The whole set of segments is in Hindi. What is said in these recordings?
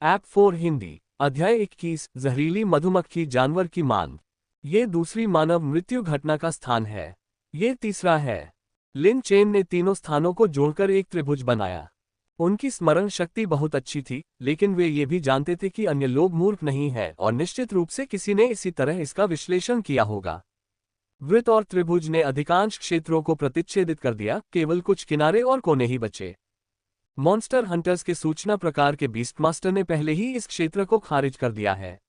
ऐप 4 हिंदी अध्याय 21 जहरीली मधुमक्खी जानवर की मांग। ये दूसरी मानव मृत्यु घटना का स्थान है। ये तीसरा है। लिन चेन ने तीनों स्थानों को जोड़कर एक त्रिभुज बनाया। उनकी स्मरण शक्ति बहुत अच्छी थी, लेकिन वे ये भी जानते थे कि अन्य लोग मूर्ख नहीं हैं और निश्चित रूप से किसी ने इसी तरह इसका विश्लेषण किया होगा। वृत्त और त्रिभुज ने अधिकांश क्षेत्रों को प्रतिच्छेदित कर दिया, केवल कुछ किनारे और कोने ही बचे। मॉन्स्टर हंटर्स के सूचना प्रकार के बीस्टमास्टर ने पहले ही इस क्षेत्र को खारिज कर दिया है।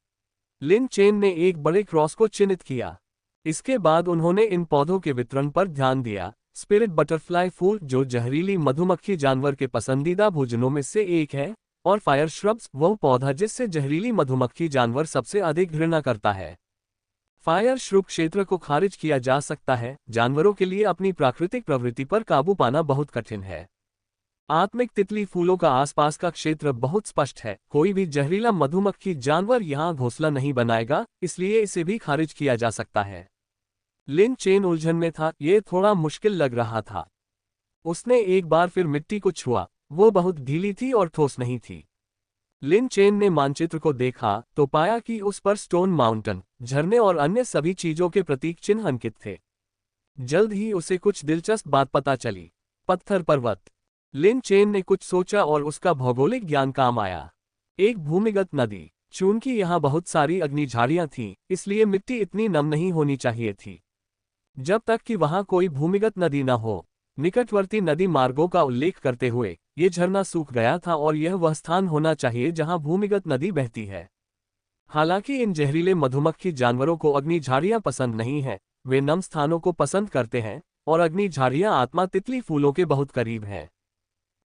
लिन चेन ने एक बड़े क्रॉस को चिन्हित किया। इसके बाद उन्होंने इन पौधों के वितरण पर ध्यान दिया। स्पिरिट बटरफ्लाई फूल, जो जहरीली मधुमक्खी जानवर के पसंदीदा भोजनों में से एक है, और फायर श्रब्स, वह पौधा जिससे जहरीली मधुमक्खी जानवर सबसे अधिक घृणा करता है। फायर श्रुब क्षेत्र को खारिज किया जा सकता है। जानवरों के लिए अपनी प्राकृतिक प्रवृत्ति पर काबू पाना बहुत कठिन है। आत्मिक तितली फूलों का आसपास का क्षेत्र बहुत स्पष्ट है। कोई भी जहरीला मधुमक्खी जानवर यहां घोंसला नहीं बनाएगा, इसलिए इसे भी खारिज किया जा सकता है। लिन चेन उलझन में था। ये थोड़ा मुश्किल लग रहा था। उसने एक बार फिर मिट्टी को छुआ। वो बहुत ढीली थी और ठोस नहीं थी। लिन चेन ने मानचित्र को देखा तो पाया कि उस पर स्टोन माउंटेन, झरने और अन्य सभी चीजों के प्रतीक चिन्ह अंकित थे। जल्द ही उसे कुछ दिलचस्प बात पता चली। पत्थर पर्वत। लिन चेन ने कुछ सोचा और उसका भौगोलिक ज्ञान काम आया। एक भूमिगत नदी। चूंकि यहाँ बहुत सारी अग्निझाड़ियां थीं, इसलिए मिट्टी इतनी नम नहीं होनी चाहिए थी। जब तक कि वहां कोई भूमिगत नदी न हो। निकटवर्ती नदी मार्गों का उल्लेख करते हुए, ये झरना सूख गया था और यह वह स्थान होना चाहिए जहां भूमिगत नदी बहती है। हालांकि इन जहरीले मधुमक्खी जानवरों को अग्निझाड़ियां पसंद नहीं हैं, वे नम स्थानों को पसंद करते हैं, और अग्निझाड़ियां आत्मा तितली फूलों के बहुत करीब हैं।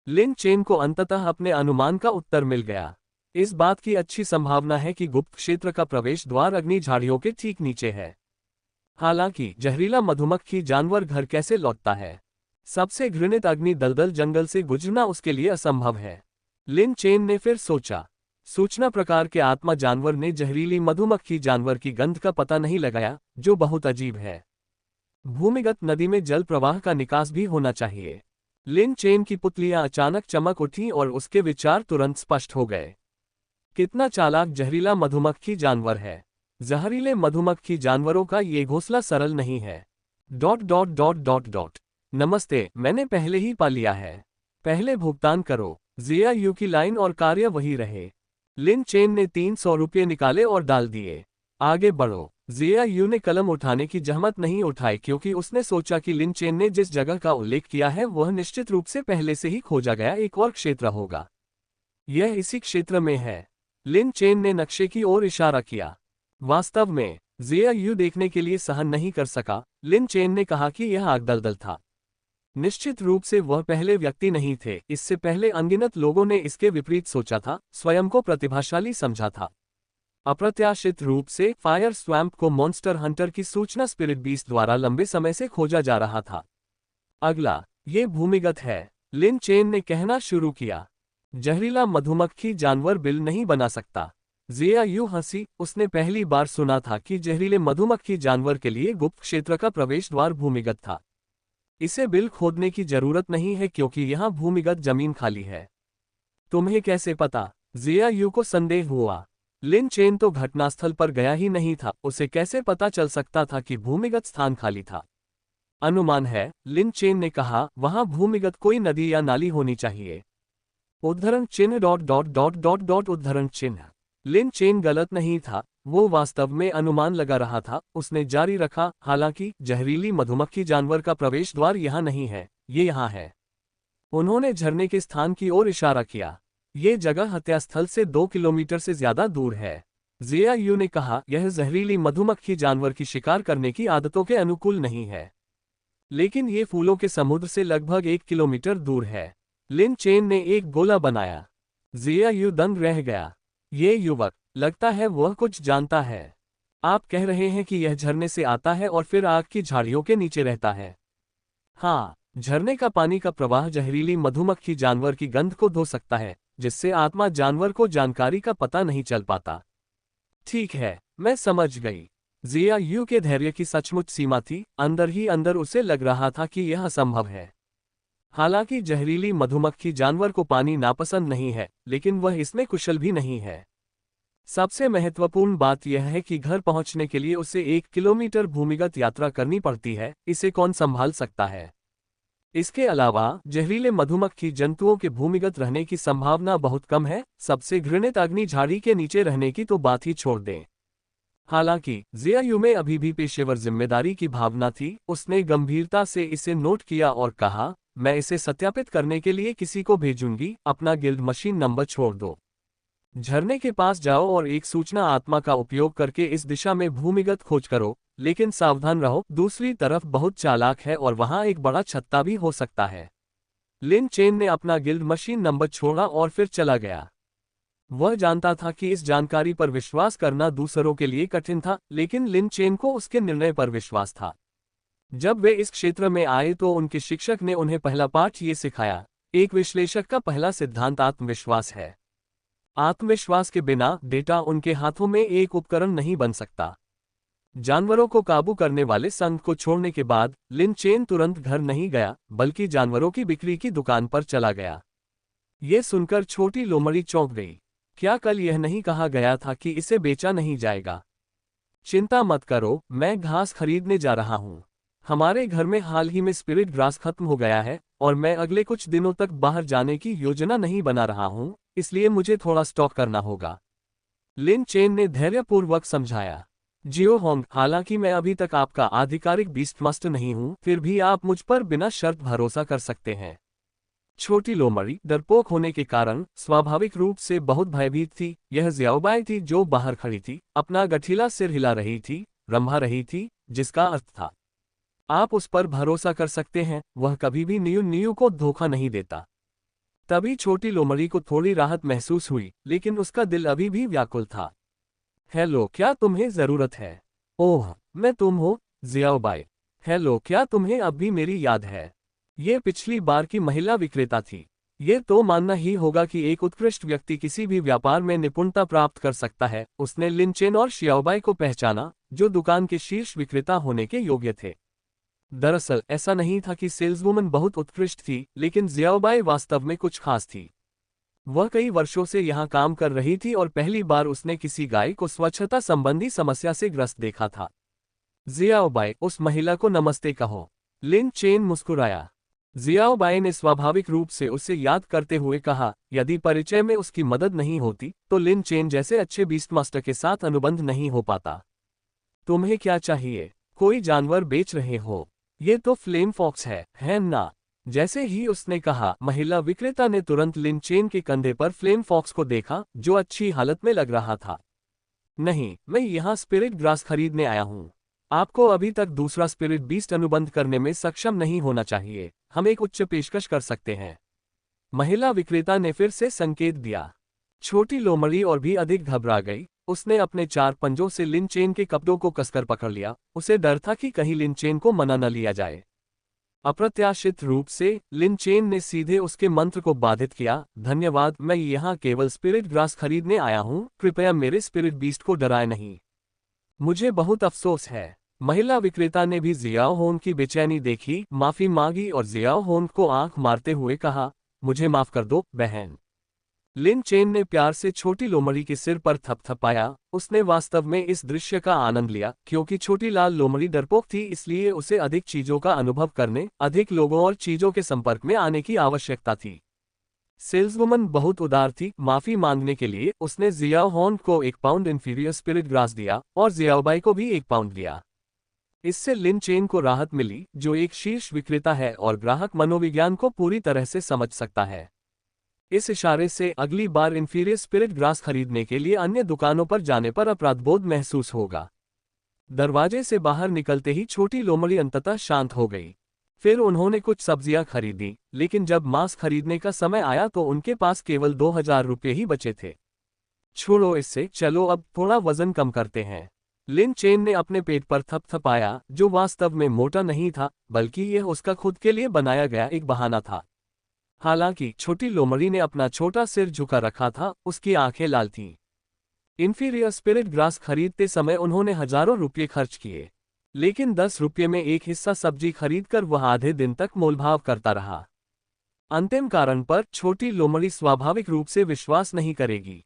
लिन चेन को अंततः अपने अनुमान का उत्तर मिल गया। इस बात की अच्छी संभावना है कि गुप्त क्षेत्र का प्रवेश द्वार अग्निझाड़ियों के ठीक नीचे है। हालांकि जहरीला मधुमक्खी जानवर घर कैसे लौटता है? सबसे घृणित अग्नि दलदल जंगल से गुजरना उसके लिए असंभव है। लिन चेन ने फिर सोचा। सूचना प्रकार के आत्मा जानवर ने जहरीली मधुमक्खी जानवर की गंध का पता नहीं लगाया, जो बहुत अजीब है। भूमिगत नदी में जल प्रवाह का निकास भी होना चाहिए। लिन चेन की पुतलियां अचानक चमक उठीं और उसके विचार तुरंत स्पष्ट हो गए। कितना चालाक जहरीला मधुमक्खी जानवर है। जहरीले मधुमक्खी जानवरों का ये घोंसला सरल नहीं है। ... नमस्ते, मैंने पहले ही पा लिया है। पहले भुगतान करो। जिया यू की लाइन और कार्य वही रहे। लिन चेन ने 300 रुपये निकाले और डाल दिए। आगे बढ़ो। जिया यू ने कलम उठाने की जहमत नहीं उठाई, क्योंकि उसने सोचा कि लिन चेन ने जिस जगह का उल्लेख किया है वह निश्चित रूप से पहले से ही खोजा गया एक और क्षेत्र होगा। यह इसी क्षेत्र में है। लिन चेन ने नक्शे की ओर इशारा किया। वास्तव में जिया यू देखने के लिए सहन नहीं कर सका। लिन चेन ने कहा कि यह आग दलदल था। निश्चित रूप से वह पहले व्यक्ति नहीं थे। इससे पहले अनगिनत लोगों ने इसके विपरीत सोचा था, स्वयं को प्रतिभाशाली समझा था। अप्रत्याशित रूप से फायर स्वैम्प को मॉन्स्टर हंटर की सूचना स्पिरिट बीस्ट द्वारा लंबे समय से खोजा जा रहा था। अगला, ये भूमिगत है, लिन चेन ने कहना शुरू किया। जहरीला मधुमक्खी जानवर बिल नहीं बना सकता। जिया यू हंसी। उसने पहली बार सुना था कि जहरीले मधुमक्खी जानवर के लिए गुप्त क्षेत्र का प्रवेश द्वार भूमिगत था। इसे बिल खोदने की जरूरत नहीं है, क्योंकि यहाँ भूमिगत जमीन खाली है। तुम्हें कैसे पता? जिया यू को संदेह हुआ। लिन चेन तो घटनास्थल पर गया ही नहीं था, उसे कैसे पता चल सकता था कि भूमिगत स्थान खाली था? अनुमान है, लिन चेन ने कहा, वहां भूमिगत कोई नदी या नाली होनी चाहिए। उद्धरण चिन्ह ... उद्धरण चिन्ह। लिन चेन गलत नहीं था, वो वास्तव में अनुमान लगा रहा था। उसने जारी रखा, हालांकि जहरीली मधुमक्खी जानवर का प्रवेश द्वार यहाँ नहीं है, ये यहाँ है। उन्होंने झरने के स्थान की ओर इशारा किया। ये जगह हत्यास्थल से 2 किलोमीटर से ज्यादा दूर है। जिया यू ने कहा, यह जहरीली मधुमक्खी जानवर की शिकार करने की आदतों के अनुकूल नहीं है। लेकिन ये फूलों के समुद्र से लगभग 1 किलोमीटर दूर है। लिन चेन ने एक गोला बनाया। जिया यू दंग रह गया। ये युवक, लगता है वह कुछ जानता है। आप कह रहे हैं कि यह झरने से आता है और फिर आग की झाड़ियों के नीचे रहता है? हाँ, झरने का पानी का प्रवाह जहरीली मधुमक्खी जानवर की गंध को धो सकता है, जिससे आत्मा जानवर को जानकारी का पता नहीं चल पाता। ठीक है, मैं समझ गई। जिया यू के धैर्य की सचमुच सीमा थी। अंदर ही अंदर उसे लग रहा था कि यह असंभव है। हालांकि जहरीली मधुमक्खी जानवर को पानी नापसंद नहीं है, लेकिन वह इसमें कुशल भी नहीं है। सबसे महत्वपूर्ण बात यह है कि घर पहुंचने के लिए उसे 1 किलोमीटर भूमिगत यात्रा करनी पड़ती है। इसे कौन संभाल सकता है? इसके अलावा जहरीले मधुमक्खी जंतुओं के भूमिगत रहने की संभावना बहुत कम है। सबसे घृणित अग्नि झाड़ी के नीचे रहने की तो बात ही छोड़ दें। हालांकि जियायू में अभी भी पेशेवर जिम्मेदारी की भावना थी। उसने गंभीरता से इसे नोट किया और कहा, मैं इसे सत्यापित करने के लिए किसी को भेजूंगी। अपना गिल्ड मशीन नंबर छोड़ दो, झरने के पास जाओ और एक सूचना आत्मा का उपयोग करके इस दिशा में भूमिगत खोज करो। लेकिन सावधान रहो, दूसरी तरफ बहुत चालाक है और वहां एक बड़ा छत्ता भी हो सकता है। लिन चेन ने अपना गिल्ड मशीन नंबर छोड़ा और फिर चला गया। वह जानता था कि इस जानकारी पर विश्वास करना दूसरों के लिए कठिन था, लेकिन लिन चेन को उसके निर्णय पर विश्वास था। जब वे इस क्षेत्र में आए तो उनके शिक्षक ने उन्हें पहला पाठ ये सिखाया, एक विश्लेषक का पहला सिद्धांत आत्मविश्वास है। आत्मविश्वास के बिना डेटा उनके हाथों में एक उपकरण नहीं बन सकता। जानवरों को काबू करने वाले संघ को छोड़ने के बाद लिन चेन तुरंत घर नहीं गया, बल्कि जानवरों की बिक्री की दुकान पर चला गया। ये सुनकर छोटी लोमड़ी चौंक गई। क्या कल यह नहीं कहा गया था कि इसे बेचा नहीं जाएगा? चिंता मत करो, मैं घास खरीदने जा रहा हूँ। हमारे घर में हाल ही में स्पिरिट ग्रास खत्म हो गया है और मैं अगले कुछ दिनों तक बाहर जाने की योजना नहीं बना रहा हूँ, इसलिए मुझे थोड़ा स्टॉक करना होगा। लिन चेन ने धैर्यपूर्वक समझाया। जियो होंग, हालांकि मैं अभी तक आपका आधिकारिक बीस्ट मास्टर नहीं हूँ, फिर भी आप मुझ पर बिना शर्त भरोसा कर सकते हैं। छोटी लोमड़ी डरपोक होने के कारण स्वाभाविक रूप से बहुत भयभीत थी। यह जियाओबाई थी जो बाहर खड़ी थी, अपना गठीला सिर हिला रही थी, रंभा रही थी, जिसका अर्थ था, आप उस पर भरोसा कर सकते हैं, वह कभी भी नियू को धोखा नहीं देता। तभी छोटी लोमड़ी को थोड़ी राहत महसूस हुई, लेकिन उसका दिल अभी भी व्याकुल था। हेलो, क्या तुम्हें जरूरत है? ओह, मैं तुम हो, जियाओबाई। हेलो, क्या तुम्हें अब भी मेरी याद है? ये पिछली बार की महिला विक्रेता थी। ये तो मानना ही होगा कि एक उत्कृष्ट व्यक्ति किसी भी व्यापार में निपुणता प्राप्त कर सकता है। उसने लिन चेन और शियाओबाई को पहचाना, जो दुकान के शीर्ष विक्रेता होने के योग्य थे। दरअसल ऐसा नहीं था कि सेल्सवुमन बहुत उत्कृष्ट थी, लेकिन जियाओबाई वास्तव में कुछ खास थी। वह कई वर्षों से यहाँ काम कर रही थी और पहली बार उसने किसी गाय को स्वच्छता संबंधी समस्या से ग्रस्त देखा था। जियाओबाई, उस महिला को नमस्ते कहो। लिन चेन मुस्कुराया। जियाओबाई ने स्वाभाविक रूप से उसे याद करते हुए कहा, यदि परिचय में उसकी मदद नहीं होती तो लिन चेन जैसे अच्छे बीस्ट मास्टर के साथ अनुबंध नहीं हो पाता। तुम्हें क्या चाहिए? कोई जानवर बेच रहे हो? ये तो फ्लेम फॉक्स है ना? जैसे ही उसने कहा, महिला विक्रेता ने तुरंत लिन चेन के कंधे पर फ्लेम फॉक्स को देखा, जो अच्छी हालत में लग रहा था। नहीं, मैं यहाँ स्पिरिट ग्रास खरीदने आया हूँ। आपको अभी तक दूसरा स्पिरिट बीस्ट अनुबंध करने में सक्षम नहीं होना चाहिए। हम एक उच्च पेशकश कर सकते हैं। महिला विक्रेता ने फिर से संकेत दिया। छोटी लोमड़ी और भी अधिक घबरा गई। उसने अपने 4 पंजों से लिन चेन के कपड़ों को कसकर पकड़ लिया। उसे डर था कि कहीं लिन चेन को मना न लिया जाए। अप्रत्याशित रूप से लिन चेन ने सीधे उसके मंत्र को बाधित किया। धन्यवाद, मैं यहाँ केवल स्पिरिट ग्रास खरीदने आया हूँ, कृपया मेरे स्पिरिट बीस्ट को डराए नहीं। मुझे बहुत अफसोस है। महिला विक्रेता ने भी जियाओ होंग की बेचैनी देखी, माफी मांगी और जियाओ होंग को आंख मारते हुए कहा, मुझे माफ कर दो बहन। लिन चेन ने प्यार से छोटी लोमड़ी के सिर पर थपथपाया। उसने वास्तव में इस दृश्य का आनंद लिया, क्योंकि छोटी लाल लोमड़ी डरपोक थी, इसलिए उसे अधिक चीजों का अनुभव करने, अधिक लोगों और चीजों के संपर्क में आने की आवश्यकता थी। सेल्सवुमन बहुत उदार थी। माफी मांगने के लिए उसने जियाओ होंग को 1 पाउंड इंफीरियर स्पिरिट ग्रास दिया और जियाओबाई को भी 1 पाउंड दिया। इससे लिन चेन को राहत मिली, जो एक शीर्ष विक्रेता है और ग्राहक मनोविज्ञान को पूरी तरह से समझ सकता है। इस इशारे से अगली बार इंफीरियर स्पिरिट ग्रास खरीदने के लिए अन्य दुकानों पर जाने पर अपराधबोध महसूस होगा। दरवाजे से बाहर निकलते ही छोटी लोमड़ी अंततः शांत हो गई। फिर उन्होंने कुछ सब्जियां खरीदी, लेकिन जब मांस खरीदने का समय आया तो उनके पास केवल 2000 रुपये ही बचे थे। छोड़ो इससे, चलो अब थोड़ा वजन कम करते हैं। लिन चेन ने अपने पेट पर थपथपाया, जो वास्तव में मोटा नहीं था, बल्कि यह उसका खुद के लिए बनाया गया एक बहाना था। हालांकि छोटी लोमड़ी ने अपना छोटा सिर झुका रखा था, उसकी आंखें लाल थीं। इंफीरियर स्पिरिट ग्रास खरीदते समय उन्होंने हजारों रुपये खर्च किए, लेकिन 10 रुपये में एक हिस्सा सब्जी खरीदकर वह आधे दिन तक मोलभाव करता रहा। अंतिम कारण पर छोटी लोमड़ी स्वाभाविक रूप से विश्वास नहीं करेगी।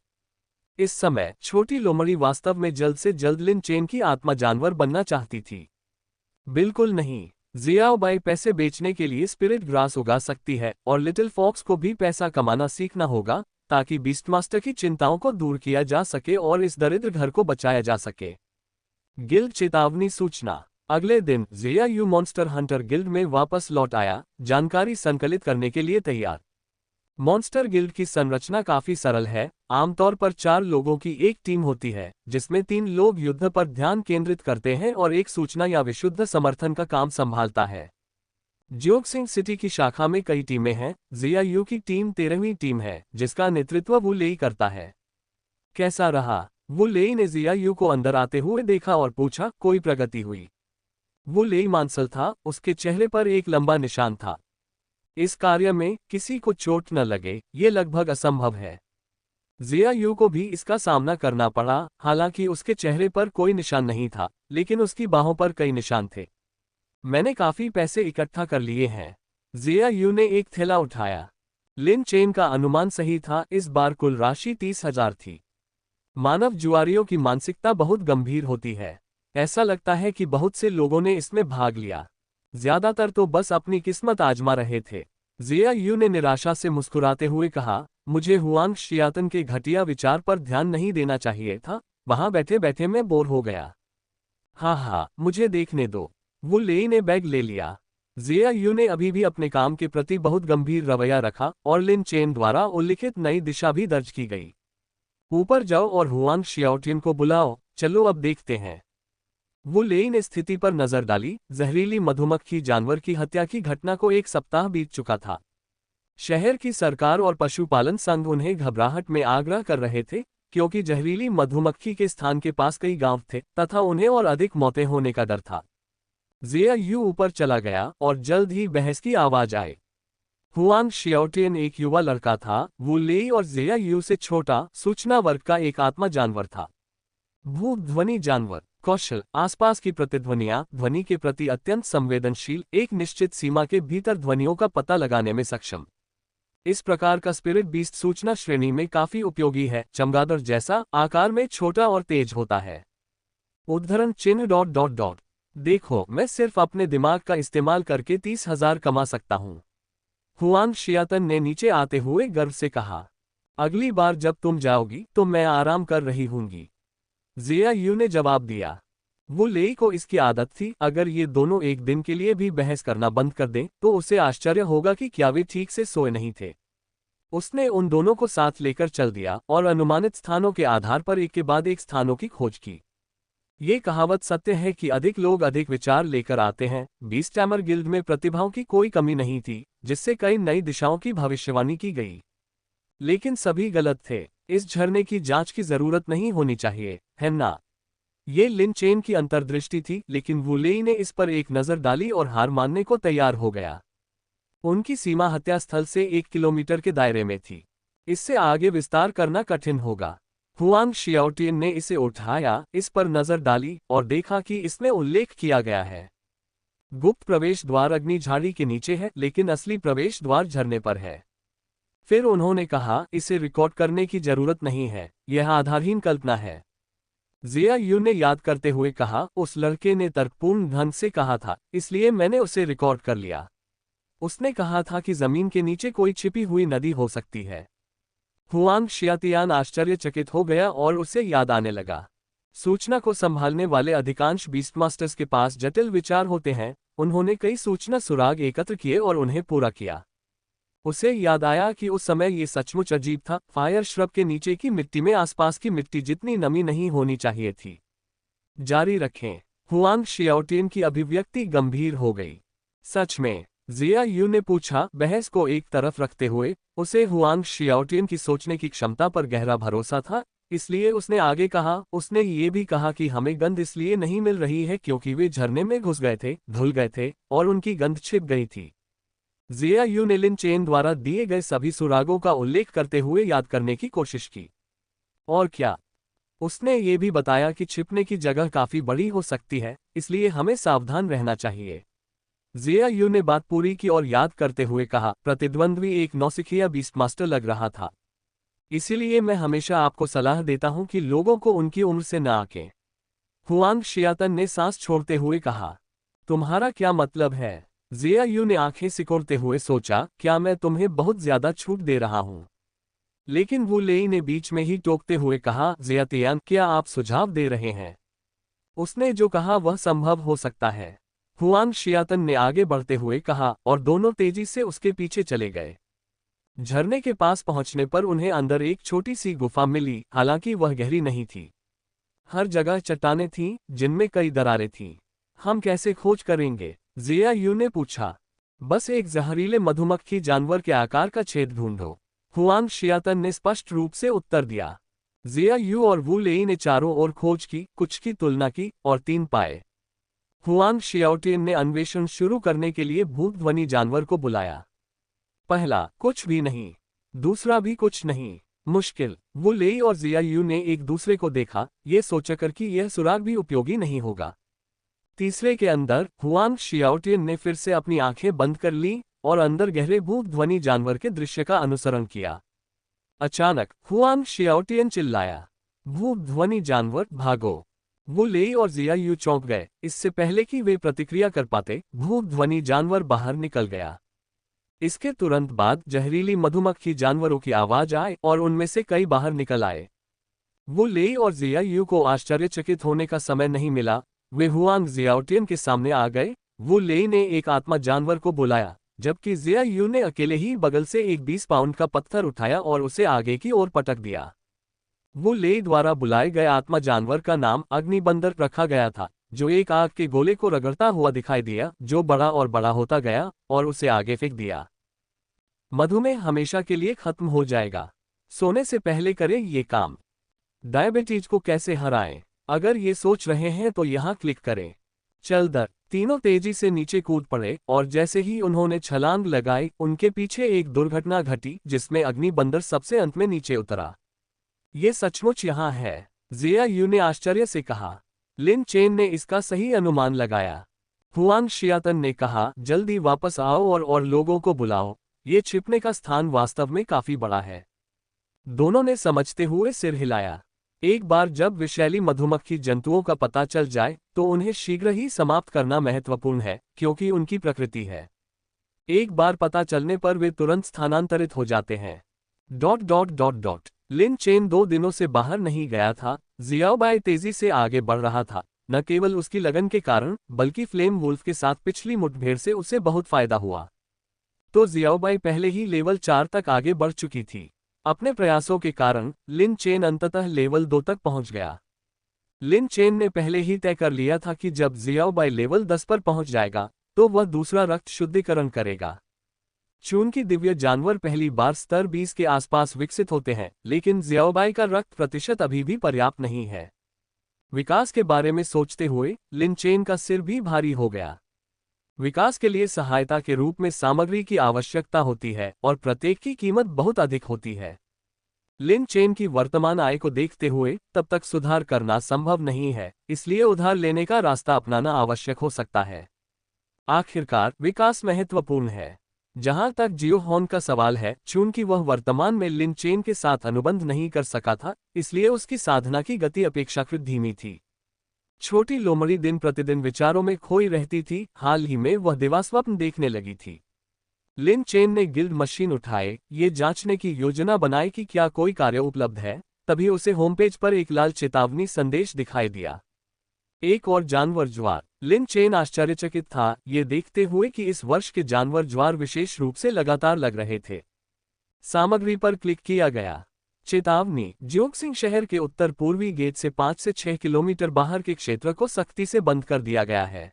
इस समय छोटी लोमड़ी वास्तव में जल्द से जल्द लिन चेन की आत्मा जानवर बनना चाहती थी। बिल्कुल नहीं, जियाओबाई पैसे बेचने के लिए स्पिरिट ग्रास उगा सकती है और लिटिल फॉक्स को भी पैसा कमाना सीखना होगा ताकि बीस्टमास्टर की चिंताओं को दूर किया जा सके और इस दरिद्र घर को बचाया जा सके। गिल्ड चेतावनी सूचना। अगले दिन जिया यू मॉन्स्टर हंटर गिल्ड में वापस लौट आया, जानकारी संकलित करने के लिए तैयार। मॉन्स्टर गिल्ड की संरचना काफी सरल है। आमतौर पर 4 लोगों की एक टीम होती है, जिसमें 3 लोग युद्ध पर ध्यान केंद्रित करते हैं और एक सूचना या विशुद्ध समर्थन का काम संभालता है। ज्योक्सिंग सिटी की शाखा में कई टीमें हैं। जिया यू की टीम 13वीं टीम है, जिसका नेतृत्व वू लेई करता है। कैसा रहा? वू लेई ने जिया यू को अंदर आते हुए देखा और पूछा, कोई प्रगति हुई? वो लेई मांसल था, उसके चेहरे पर एक लंबा निशान था। इस कार्य में किसी को चोट न लगे, ये लगभग असंभव है। जिया यू को भी इसका सामना करना पड़ा, हालांकि उसके चेहरे पर कोई निशान नहीं था, लेकिन उसकी बाहों पर कई निशान थे। मैंने काफी पैसे इकट्ठा कर लिए हैं। जिया यू ने एक थैला उठाया। लिन चेन का अनुमान सही था, इस बार कुल राशि 30,000 थी। मानव जुआरियों की मानसिकता बहुत गंभीर होती है। ऐसा लगता है कि बहुत से लोगों ने इसमें भाग लिया। ज्यादातर तो बस अपनी किस्मत आजमा रहे थे। जिया यू ने निराशा से मुस्कुराते हुए कहा, मुझे हुआंग शियातन के घटिया विचार पर ध्यान नहीं देना चाहिए था, वहां बैठे बैठे मैं बोर हो गया। हाँ, मुझे देखने दो। वो लेई ने बैग ले लिया। जिया यू ने अभी भी अपने काम के प्रति बहुत गंभीर रवैया रखा और लिन चेन द्वारा उल्लिखित नई दिशा भी दर्ज की गई। ऊपर जाओ और हुआंग शियाओटिन को बुलाओ, चलो अब देखते हैं। वो लेई ने स्थिति पर नजर डाली। जहरीली मधुमक्खी जानवर की हत्या की घटना को 1 सप्ताह बीत चुका था। शहर की सरकार और पशुपालन संघ उन्हें घबराहट में आग्रह कर रहे थे, क्योंकि जहरीली मधुमक्खी के स्थान के पास कई गांव थे तथा उन्हें और अधिक मौतें होने का डर था। जिया यू ऊपर चला गया और जल्द ही बहस की आवाज आई। हुआंग शियाओटिन एक युवा लड़का था। वो लेई और जिया यू से छोटा, सूचना वर्ग का एक आत्मा जानवर था। भू ध्वनि जानवर कौशल, आसपास की प्रतिध्वनियां, ध्वनि के प्रति अत्यंत संवेदनशील, एक निश्चित सीमा के भीतर ध्वनियों का पता लगाने में सक्षम। इस प्रकार का स्पिरिट बीस्ट सूचना श्रेणी में काफी उपयोगी है। चमगादड़ जैसा, आकार में छोटा और तेज होता है। उद्धरण चिन्ह ... देखो, मैं सिर्फ अपने दिमाग का इस्तेमाल करके 30,000 कमा सकता हूँ। हुआंग शियातन ने नीचे आते हुए गर्व से कहा। अगली बार जब तुम जाओगी तो मैं आराम कर रही हूंगी, जिया यू ने जवाब दिया। वो लेई को इसकी आदत थी, अगर ये दोनों एक दिन के लिए भी बहस करना बंद कर दें तो उसे आश्चर्य होगा कि क्या वे ठीक से सोए नहीं थे। उसने उन दोनों को साथ लेकर चल दिया और अनुमानित स्थानों के आधार पर एक के बाद एक स्थानों की खोज की। ये कहावत सत्य है कि अधिक लोग अधिक विचार लेकर आते हैं। बीस्टैमर गिल्ड में प्रतिभाओं की कोई कमी नहीं थी, जिससे कई नई दिशाओं की भविष्यवाणी की गई, लेकिन सभी गलत थे। इस झरने की जांच की जरूरत नहीं होनी चाहिए, है ना? ये लिन चेन की अंतर्दृष्टि थी, लेकिन वू लेई ने इस पर एक नजर डाली और हार मानने को तैयार हो गया। उनकी सीमा हत्या स्थल से 1 किलोमीटर के दायरे में थी। इससे आगे विस्तार करना कठिन होगा। हुआंग शियाओटिन ने इसे उठाया, इस पर नजर डाली और देखा कि इसमें उल्लेख किया गया है। गुप्त प्रवेश द्वार अग्नि झाड़ी के नीचे है, लेकिन असली प्रवेश द्वार झरने पर है। फिर उन्होंने कहा, इसे रिकॉर्ड करने की जरूरत नहीं है, यह आधारहीन कल्पना है। जिया यू ने याद करते हुए कहा, उस लड़के ने तर्कपूर्ण ढंग से कहा था, इसलिए मैंने उसे रिकॉर्ड कर लिया। उसने कहा था कि जमीन के नीचे कोई छिपी हुई नदी हो सकती है। हुआंग शियातियान आश्चर्यचकित हो गया और उसे याद आने लगा। सूचना को संभालने वाले अधिकांश बीस्टमास्टर्स के पास जटिल विचार होते हैं। उन्होंने कई सूचना सुराग एकत्र किए और उन्हें पूरा किया। उसे याद आया कि उस समय ये सचमुच अजीब था। फायर श्रब के नीचे की मिट्टी में आसपास की मिट्टी जितनी नमी नहीं होनी चाहिए थी। जारी रखें। हुआंग शियाओटिन की अभिव्यक्ति गंभीर हो गई। सच में? जिया यू ने पूछा, बहस को एक तरफ रखते हुए। उसे हुआंग शियाओटिन की सोचने की क्षमता पर गहरा भरोसा था, इसलिए उसने आगे कहा, उसने ये भी कहा कि हमें गंध इसलिए नहीं मिल रही है क्योंकि वे झरने में घुस गए थे, धुल गए थे और उनकी गंध छिप गई थी। जिया यू ने लिन चेन द्वारा दिए गए सभी सुरागों का उल्लेख करते हुए याद करने की कोशिश की। और क्या? उसने ये भी बताया कि छिपने की जगह काफी बड़ी हो सकती है, इसलिए हमें सावधान रहना चाहिए। जिया यू ने बात पूरी की और याद करते हुए कहा, प्रतिद्वंद्वी एक नौसिखिया बीस्ट मास्टर लग रहा था। इसीलिए मैं हमेशा आपको सलाह देता हूं कि लोगों को उनकी उम्र से न आंकें। हुआंग शियातन ने सांस छोड़ते हुए कहा, तुम्हारा क्या मतलब है? जिया यू ने आंखें सिकोड़ते हुए सोचा, क्या मैं तुम्हें बहुत ज्यादा छूट दे रहा हूं? लेकिन वू लेई ने बीच में ही टोकते हुए कहा, जियातियान, क्या आप सुझाव दे रहे हैं? उसने जो कहा वह संभव हो सकता है। हुआंग शियातन ने आगे बढ़ते हुए कहा, और दोनों तेजी से उसके पीछे चले गए। झरने के पास पहुंचने पर उन्हें अंदर एक छोटी सी गुफा मिली, हालांकि वह गहरी नहीं थी। हर जगह चट्टानें थीं, जिनमें कई दरारें थीं। हम कैसे खोज करेंगे? जिया यू ने पूछा। बस एक जहरीले मधुमक्खी जानवर के आकार का छेद ढूंढो, हुआंग शियातन ने स्पष्ट रूप से उत्तर दिया। जिया यू और वू लेई ने चारों ओर खोज की, कुछ की तुलना की, और 3 पाए। हुआंग शियाओटिन ने अन्वेषण शुरू करने के लिए भूत ध्वनि जानवर को बुलाया। पहला, कुछ भी नहीं। दूसरा भी कुछ नहीं। मुश्किल। वो लेई और जिया यू ने एक दूसरे को देखा, ये सोचकर कि यह सुराग भी उपयोगी नहीं होगा। तीसरे के अंदर, हुआंग शियाओटिन ने फिर से अपनी आंखें बंद कर लीं और अंदर गहरे भूत ध्वनि जानवर के दृश्य का अनुसरण किया। अचानक हुआंग शियाओटिन चिल्लाया, भूत ध्वनि जानवर, भागो! वो लेई और जिया यू चौंक गए। इससे पहले कि वे प्रतिक्रिया कर पाते, भूत ध्वनि जानवर बाहर निकल गया। इसके तुरंत बाद जहरीली मधुमक्खी जानवरों की आवाज आई और उनमें से कई बाहर निकल आए। वो लेई और जिया यू को आश्चर्यचकित होने का समय नहीं मिला। वे हुआंग जियाओटिन के सामने आ गए। वो लेई ने एक आत्मा जानवर को बुलाया, जबकि जिया यू ने अकेले ही बगल से एक 20 पाउंड का पत्थर उठाया और उसे आगे की ओर पटक दिया। वो लेई द्वारा बुलाए गए आत्मा जानवर का नाम अग्निबंदर रखा गया था, जो एक आग के गोले को रगड़ता हुआ दिखाई दिया, जो बड़ा और बड़ा होता गया और उसे आगे फेंक दिया। मधुमेह हमेशा के लिए खत्म हो जाएगा। सोने से पहले करें ये काम। डायबिटीज को कैसे हराएं? अगर ये सोच रहे हैं तो यहाँ क्लिक करें। चल दर। तीनों तेजी से नीचे कूद पड़े और जैसे ही उन्होंने छलांग लगाई, उनके पीछे एक दुर्घटना घटी जिसमें अग्निबंदर सबसे अंत में नीचे उतरा। ये सचमुच यहाँ है, जिया यू ने आश्चर्य से कहा। लिन चेन ने इसका सही अनुमान लगाया। हुआंग शियातन ने कहा, जल्दी वापस आओ और लोगों को बुलाओ। ये छिपने का स्थान वास्तव में काफी बड़ा है। दोनों ने समझते हुए सिर हिलाया। एक बार जब विषैली मधुमक्खी जंतुओं का पता चल जाए तो उन्हें शीघ्र ही समाप्त करना महत्वपूर्ण है, क्योंकि उनकी प्रकृति है। एक बार पता चलने पर वे तुरंत स्थानांतरित हो जाते हैं। ... लिन चेन 2 दिनों से बाहर नहीं गया था। जियाओबाई तेजी से आगे बढ़ रहा था, न केवल उसकी लगन के कारण, बल्कि फ्लेम वुल्फ के साथ पिछली मुठभेड़ से उसे बहुत फायदा हुआ। तो जियाओबाई पहले ही लेवल 4 तक आगे बढ़ चुकी थी। अपने प्रयासों के कारण लिन चेन अंततः लेवल 2 तक पहुंच गया। लिन चेन ने पहले ही तय कर लिया था कि जब जियाओबाई लेवल 10 पर पहुंच जाएगा तो वह दूसरा रक्त शुद्धिकरण करेगा। चूंकि दिव्य जानवर पहली बार स्तर 20 के आसपास विकसित होते हैं, लेकिन जियाओबाई का रक्त प्रतिशत अभी भी पर्याप्त नहीं है। विकास के बारे में सोचते हुए लिन चेन का सिर भी भारी हो गया। विकास के लिए सहायता के रूप में सामग्री की आवश्यकता होती है और प्रत्येक की कीमत बहुत अधिक होती है। लिन चेन की वर्तमान आय को देखते हुए तब तक सुधार करना संभव नहीं है, इसलिए उधार लेने का रास्ता अपनाना आवश्यक हो सकता है। आखिरकार विकास महत्वपूर्ण है। जहां तक जियो हॉन का सवाल है, चूंकि वह वर्तमान में लिन चेन के साथ अनुबंध नहीं कर सका था, इसलिए उसकी साधना की गति अपेक्षाकृत धीमी थी। छोटी लोमड़ी दिन प्रतिदिन विचारों में खोई रहती थी। हाल ही में वह दिवास्वप्न देखने लगी थी। लिन चेन ने गिल्ड मशीन उठाए, ये जांचने की योजना बनाई कि क्या कोई कार्य उपलब्ध है। तभी उसे होमपेज पर एक लाल चेतावनी संदेश दिखाई दिया। एक और जानवर ज्वार। लिन चेन आश्चर्यचकित था, ये देखते हुए कि इस वर्ष के जानवर ज्वार विशेष रूप से लगातार लग रहे थे। सामग्री पर क्लिक किया गया। चेतावनी, जियोक्सिंग शहर के उत्तर पूर्वी गेट से 5 से 6 किलोमीटर बाहर के क्षेत्र को सख्ती से बंद कर दिया गया है।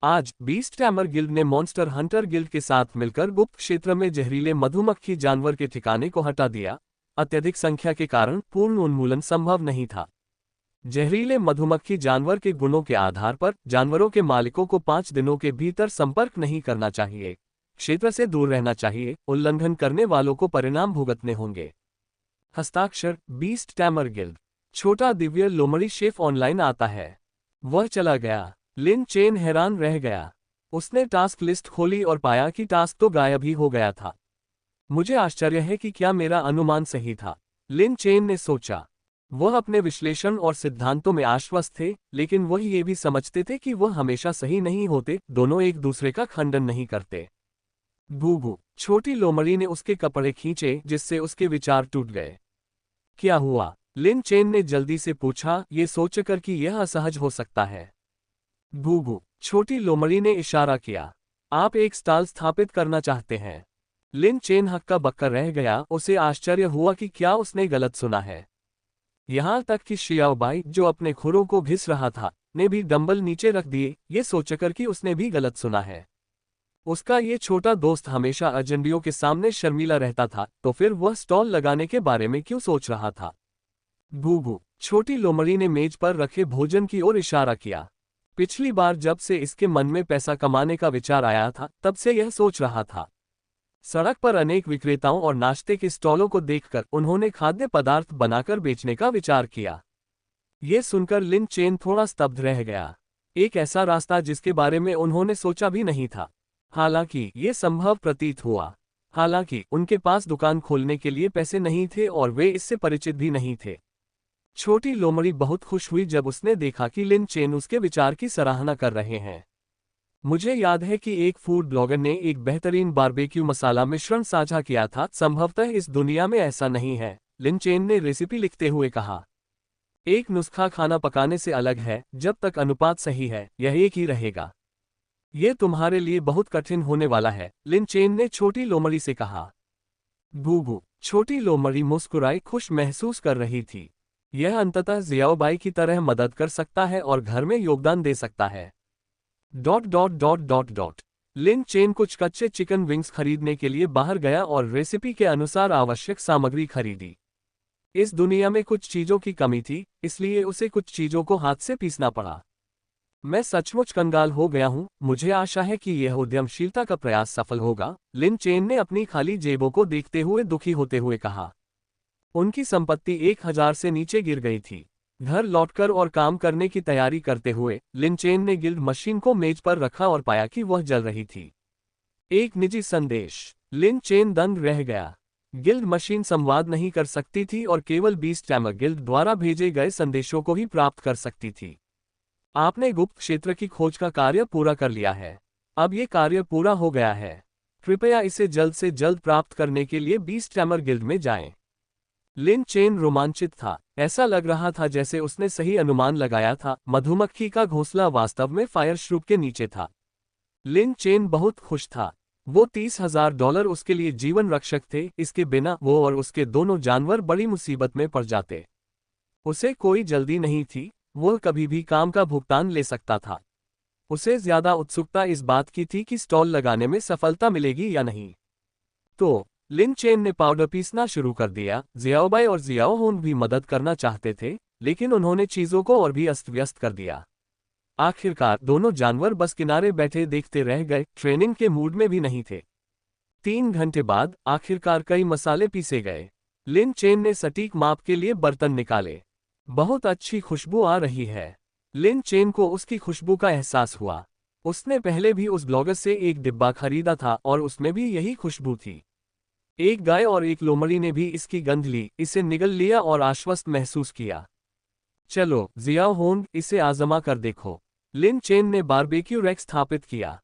आज बीस्ट टैमर गिल्ड ने मॉन्स्टर हंटर गिल्ड के साथ मिलकर गुप्त क्षेत्र में जहरीले मधुमक्खी जानवर के ठिकाने को हटा दिया। अत्यधिक संख्या के कारण पूर्ण उन्मूलन संभव नहीं था। जहरीले मधुमक्खी जानवर के गुणों के आधार पर जानवरों के मालिकों को 5 दिनों के भीतर संपर्क नहीं करना चाहिए, क्षेत्र से दूर रहना चाहिए। उल्लंघन करने वालों को परिणाम भुगतने होंगे। हस्ताक्षर, बीस्ट टैमर गिल्ड। छोटा दिव्य लोमड़ी शेफ ऑनलाइन आता है। वह चला गया। लिन चेन हैरान रह गया। उसने टास्क लिस्ट खोली और पाया कि टास्क तो गायब ही हो गया था। मुझे आश्चर्य है कि क्या मेरा अनुमान सही था, लिन चेन ने सोचा। वह अपने विश्लेषण और सिद्धांतों में आश्वस्त थे, लेकिन वह ये भी समझते थे कि वह हमेशा सही नहीं होते, दोनों एक दूसरे का खंडन नहीं करते। गूगू, छोटी लोमड़ी ने उसके कपड़े खींचे जिससे उसके विचार टूट गए। क्या हुआ? लिन चेन ने जल्दी से पूछा, ये सोचकर कि यह असहज हो सकता है। गूगू, छोटी लोमड़ी ने इशारा किया। आप एक स्टॉल स्थापित करना चाहते हैं? लिन चेन हक्का बक्का रह गया, उसे आश्चर्य हुआ कि क्या उसने गलत सुना है। यहां तक कि शियाओबाई, जो अपने खुरों को घिस रहा था, ने भी डंबल नीचे रख दिए, ये सोचकर कि उसने भी गलत सुना है। उसका ये छोटा दोस्त हमेशा अजनबियों के सामने शर्मीला रहता था, तो फिर वह स्टॉल लगाने के बारे में क्यों सोच रहा था? गूगू, छोटी लोमड़ी ने मेज पर रखे भोजन की ओर इशारा किया। पिछली बार जब से इसके मन में पैसा कमाने का विचार आया था, तब से यह सोच रहा था। सड़क पर अनेक विक्रेताओं और नाश्ते के स्टॉलों को देखकर उन्होंने खाद्य पदार्थ बनाकर बेचने का विचार किया। ये सुनकर लिन चेन थोड़ा स्तब्ध रह गया। एक ऐसा रास्ता जिसके बारे में उन्होंने सोचा भी नहीं था। हालांकि ये संभव प्रतीत हुआ। हालांकि उनके पास दुकान खोलने के लिए पैसे नहीं थे और वे इससे परिचित भी नहीं थे। छोटी लोमड़ी बहुत खुश हुई जब उसने देखा कि लिन चेन उसके विचार की सराहना कर रहे हैं। मुझे याद है कि एक फूड ब्लॉगर ने एक बेहतरीन बारबेक्यू मसाला मिश्रण साझा किया था, संभवतः इस दुनिया में ऐसा नहीं है, लिन चेन ने रेसिपी लिखते हुए कहा। एक नुस्खा खाना पकाने से अलग है, जब तक अनुपात सही है, यह एक ही रहेगा। यह तुम्हारे लिए बहुत कठिन होने वाला है, लिन चेन ने छोटी लोमड़ी से कहा। गूगू, छोटी लोमड़ी मुस्कुराई खुश महसूस कर रही थी। यह अंततः जियाओबाई की तरह मदद कर सकता है और घर में योगदान दे सकता है। ... लिन चेन कुछ कच्चे चिकन विंग्स खरीदने के लिए बाहर गया और रेसिपी के अनुसार आवश्यक सामग्री खरीदी। इस दुनिया में कुछ चीजों की कमी थी, इसलिए उसे कुछ चीजों को हाथ से पीसना पड़ा। मैं सचमुच कंगाल हो गया हूं, मुझे आशा है कि यह उद्यमशीलता का प्रयास सफल होगा, लिन चेन ने अपनी खाली जेबों को देखते हुए दुखी होते हुए कहा। उनकी संपत्ति 1000 से नीचे गिर गई थी। घर लौटकर और काम करने की तैयारी करते हुए लिन चेन ने गिल्ड मशीन को मेज पर रखा और पाया कि वह जल रही थी। एक निजी संदेश। लिन चेन दंग रह गया। गिल्ड मशीन संवाद नहीं कर सकती थी और केवल 20 टैमर गिल्ड द्वारा भेजे गए संदेशों को ही प्राप्त कर सकती थी। आपने गुप्त क्षेत्र की खोज का कार्य पूरा कर लिया है। अब ये कार्य पूरा हो गया है। कृपया इसे जल्द से जल्द प्राप्त करने के लिए 20 टैमर गिल्ड में जाएं। लिन चेन रोमांचित था। ऐसा लग रहा था जैसे उसने सही अनुमान लगाया था, मधुमक्खी का घोंसला वास्तव में फायर श्रूप के नीचे था। लिन चेन बहुत खुश था। वो $30,000 उसके लिए जीवन रक्षक थे, इसके बिना वो और उसके दोनों जानवर बड़ी मुसीबत में पड़ जाते। उसे कोई जल्दी नहीं थी, वो कभी भी काम का भुगतान ले सकता था। उसे ज्यादा उत्सुकता इस बात की थी कि स्टॉल लगाने में सफलता मिलेगी या नहीं। तो लिन चेन ने पाउडर पीसना शुरू कर दिया। जियाओबाई और जियाओहोन भी मदद करना चाहते थे, लेकिन उन्होंने चीजों को और भी अस्त व्यस्त कर दिया। आखिरकार दोनों जानवर बस किनारे बैठे देखते रह गए, ट्रेनिंग के मूड में भी नहीं थे। 3 घंटे बाद आखिरकार कई मसाले पीसे गए। लिन चेन ने सटीक माप के लिए बर्तन निकाले। बहुत अच्छी खुशबू आ रही है। लिन चेन को उसकी खुशबू का एहसास हुआ। उसने पहले भी उस ब्लॉगर से एक डिब्बा खरीदा था और उसमें भी यही खुशबू थी। एक गाय और एक लोमड़ी ने भी इसकी गंध ली, इसे निगल लिया और आश्वस्त महसूस किया। चलो जियाओहोन, इसे आजमा कर देखो। लिन चेन ने बारबेक्यू रैक स्थापित किया।